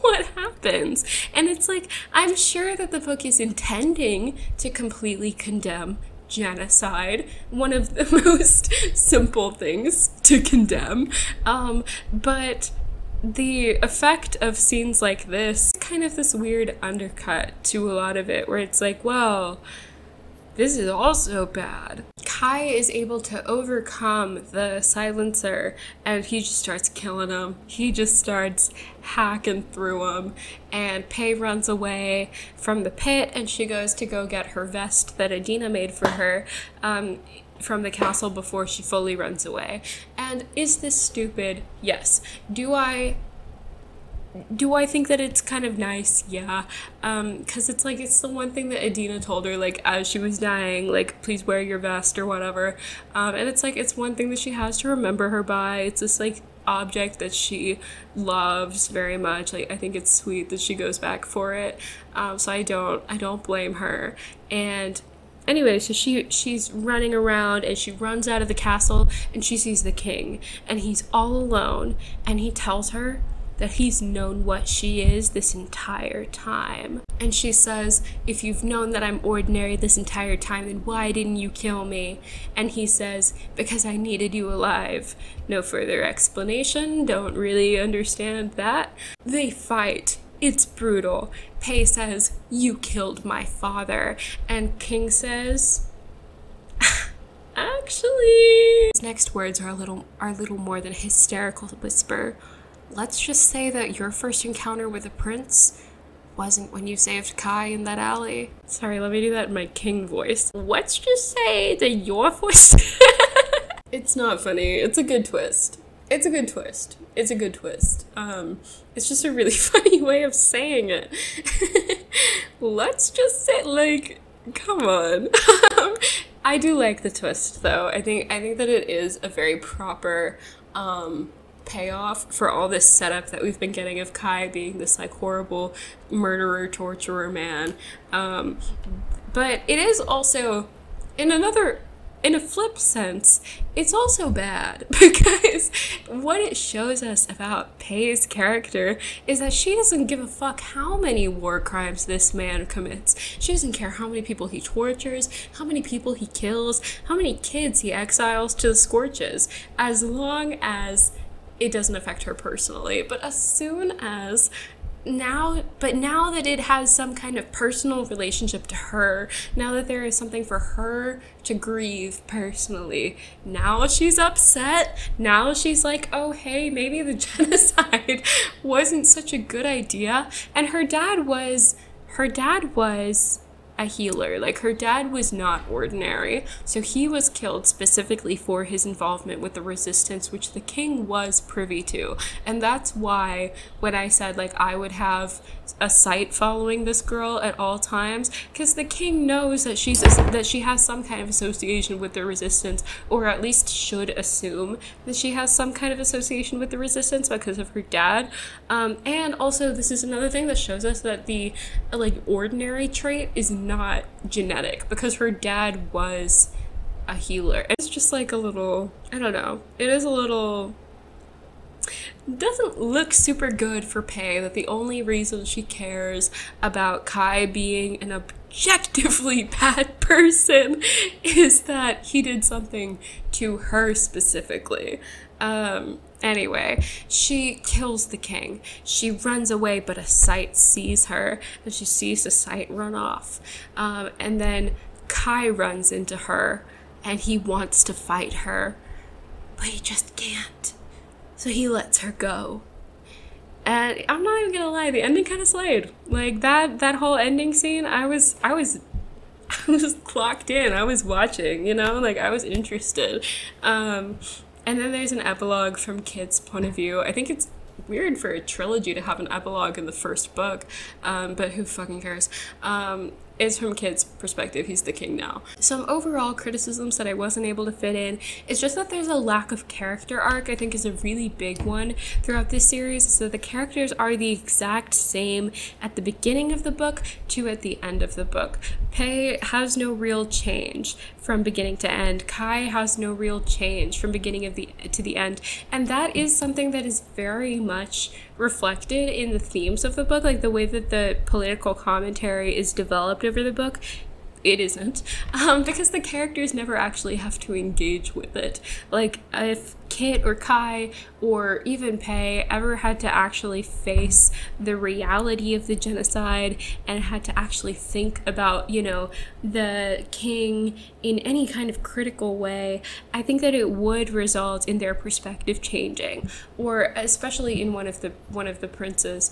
what happens. And it's like, I'm sure that the book is intending to completely condemn genocide, one of the most simple things to condemn, but the effect of scenes like this, kind of this weird undercut to a lot of it, where it's like, well, this is also bad. Kai is able to overcome the silencer, and he just starts killing him. He just starts hacking through him, and Pei runs away from the pit, and she goes to go get her vest that Adina made for her from the castle before she fully runs away. And is this stupid? Yes. Do I think that it's kind of nice? Yeah. Because it's like, it's the one thing that Adina told her, like, as she was dying, like, please wear your vest or whatever. And it's like, it's one thing that she has to remember her by. It's this, like, object that she loves very much. Like, I think it's sweet that she goes back for it. So I don't blame her. And anyway, so she's running around, and she runs out of the castle, and she sees the king, and he's all alone, and he tells her that he's known what she is this entire time. And she says, if you've known that I'm ordinary this entire time, then why didn't you kill me? And he says, because I needed you alive. No further explanation, don't really understand that. They fight. It's brutal. Pei says, you killed my father. And King says, actually. His next words are a little more than a hysterical whisper. Let's just say that your first encounter with a prince wasn't when you saved Kai in that alley. Sorry, let me do that in my king voice. Let's just say that your voice... It's not funny. It's a good twist. It's a good twist. It's a good twist. It's just a really funny way of saying it. Let's just say, like, come on. I do like the twist, though. I think that it is a very proper payoff for all this setup that we've been getting of Kai being this, like, horrible murderer, torturer man. But it is also, in a flip sense, it's also bad, because what it shows us about Pei's character is that she doesn't give a fuck how many war crimes this man commits. She doesn't care how many people he tortures, how many people he kills, how many kids he exiles to the scorches, as long as it doesn't affect her personally. But as soon as now that it has some kind of personal relationship to her, now that there is something for her to grieve personally, now she's upset. Now she's like, oh hey, maybe the genocide wasn't such a good idea. And her dad was a healer. Like, her dad was not ordinary, so he was killed specifically for his involvement with the resistance, which the king was privy to. And that's why when I said, like, I would have a sight following this girl at all times, because the king knows that she has some kind of association with the resistance, or at least should assume that she has some kind of association with the resistance because of her dad. And also, this is another thing that shows us that the, like, ordinary trait is not genetic, because her dad was a healer. It's just like a little, I don't know, it is a little, doesn't look super good for Pei that the only reason she cares about Kai being an objectively bad person is that he did something to her specifically. Anyway, she kills the king. She runs away, but a sight sees her, and she sees the sight run off. And then Kai runs into her, and he wants to fight her, but he just can't. So he lets her go. And I'm not even gonna lie, the ending kind of slayed. Like, that whole ending scene, I was clocked in. I was watching, you know, like, I was interested. And then there's an epilogue from Kit's point of view. I think it's weird for a trilogy to have an epilogue in the first book, but who fucking cares? It's from Kit's perspective. He's the king now. Some overall criticisms that I wasn't able to fit in is just that there's a lack of character arc, I think, is a really big one throughout this series. So the characters are the exact same at the beginning of the book to at the end of the book. Pei has no real change from beginning to end. Kai has no real change from beginning to the end. And that is something that is very much reflected in the themes of the book, like the way that the political commentary is developed over the book. it isn't, because the characters never actually have to engage with it. Like, if Kit or Kai or even Pei ever had to actually face the reality of the genocide and had to actually think about, you know, the king in any kind of critical way, I think that it would result in their perspective changing, or especially in one of the princes.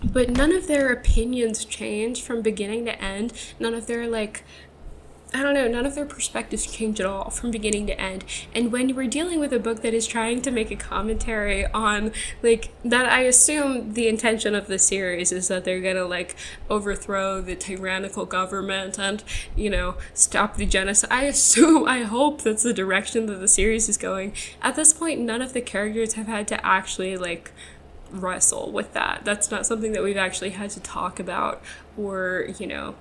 But none of their opinions change from beginning to end. None of their, like, I don't know, none of their perspectives change at all from beginning to end. And when we're dealing with a book that is trying to make a commentary on, like, that, I assume the intention of the series is that they're gonna, like, overthrow the tyrannical government and, you know, stop the genocide. I hope that's the direction that the series is going. At this point, none of the characters have had to actually, like, wrestle with that. That's not something that we've actually had to talk about or, you know,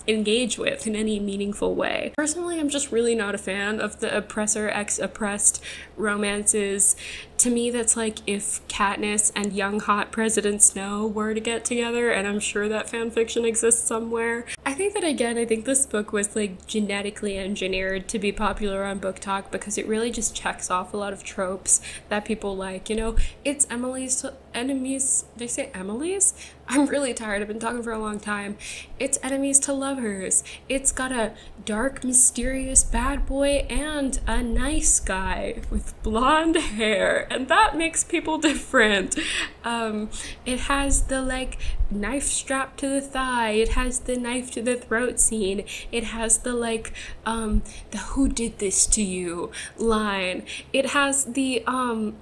engage with in any meaningful way. Personally, I'm just really not a fan of the oppressor ex-oppressed romances. To me, that's like if Katniss and young hot President Snow were to get together, and I'm sure that fan fiction exists somewhere. I think that, again, I think this book was like genetically engineered to be popular on BookTok because it really just checks off a lot of tropes that people like. You know, it's Emily's enemies. Did I say Emily's? I'm really tired. I've been talking for a long time. It's enemies to lovers. It's got a dark, mysterious bad boy and a nice guy with blonde hair, and that makes people different. It has the, like, knife strap to the thigh. It has the knife to the throat scene. It has the, like, the "who did this to you" line. It has the,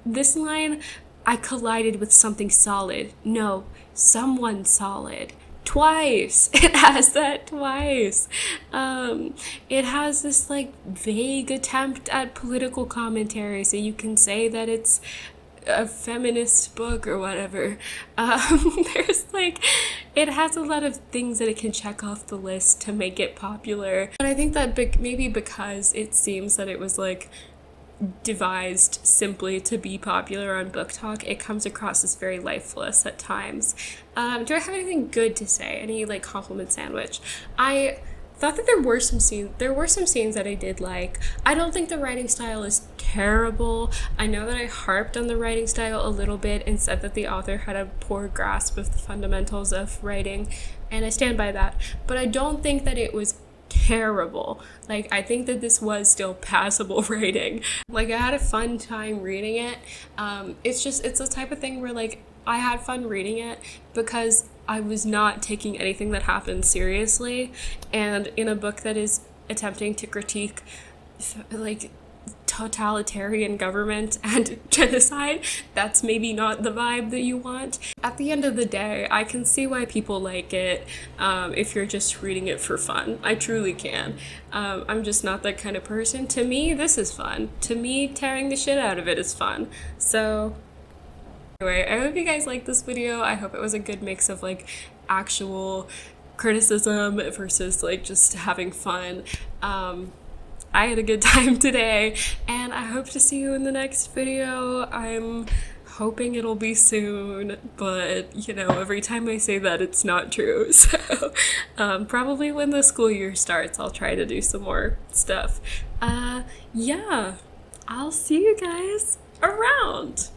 this line, "I collided with something solid." No, someone solid. Twice. It has that twice. It has this, like, vague attempt at political commentary, so you can say that it's a feminist book or whatever. There's, like, it has a lot of things that it can check off the list to make it popular. But I think that maybe because it seems that it was, like, devised simply to be popular on BookTok, it comes across as very lifeless at times. Do I have anything good to say? Any, like, compliment sandwich? I thought that there were some scenes that I did like. I don't think the writing style is terrible. I know that I harped on the writing style a little bit and said that the author had a poor grasp of the fundamentals of writing, and I stand by that. But I don't think that it was terrible. Like, I think that this was still passable writing. Like, I had a fun time reading it. It's the type of thing where, like, I had fun reading it because I was not taking anything that happened seriously, and in a book that is attempting to critique, like, totalitarian government and genocide, that's maybe not the vibe that you want. At the end of the day, I can see why people like it if you're just reading it for fun. I truly can. I'm just not that kind of person. To me, this is fun. To me, tearing the shit out of it is fun. So anyway, I hope you guys liked this video. I hope it was a good mix of, like, actual criticism versus, like, just having fun. I had a good time today, and I hope to see you in the next video. I'm hoping it'll be soon, but, you know, every time I say that, it's not true. So probably when the school year starts, I'll try to do some more stuff. Yeah, I'll see you guys around.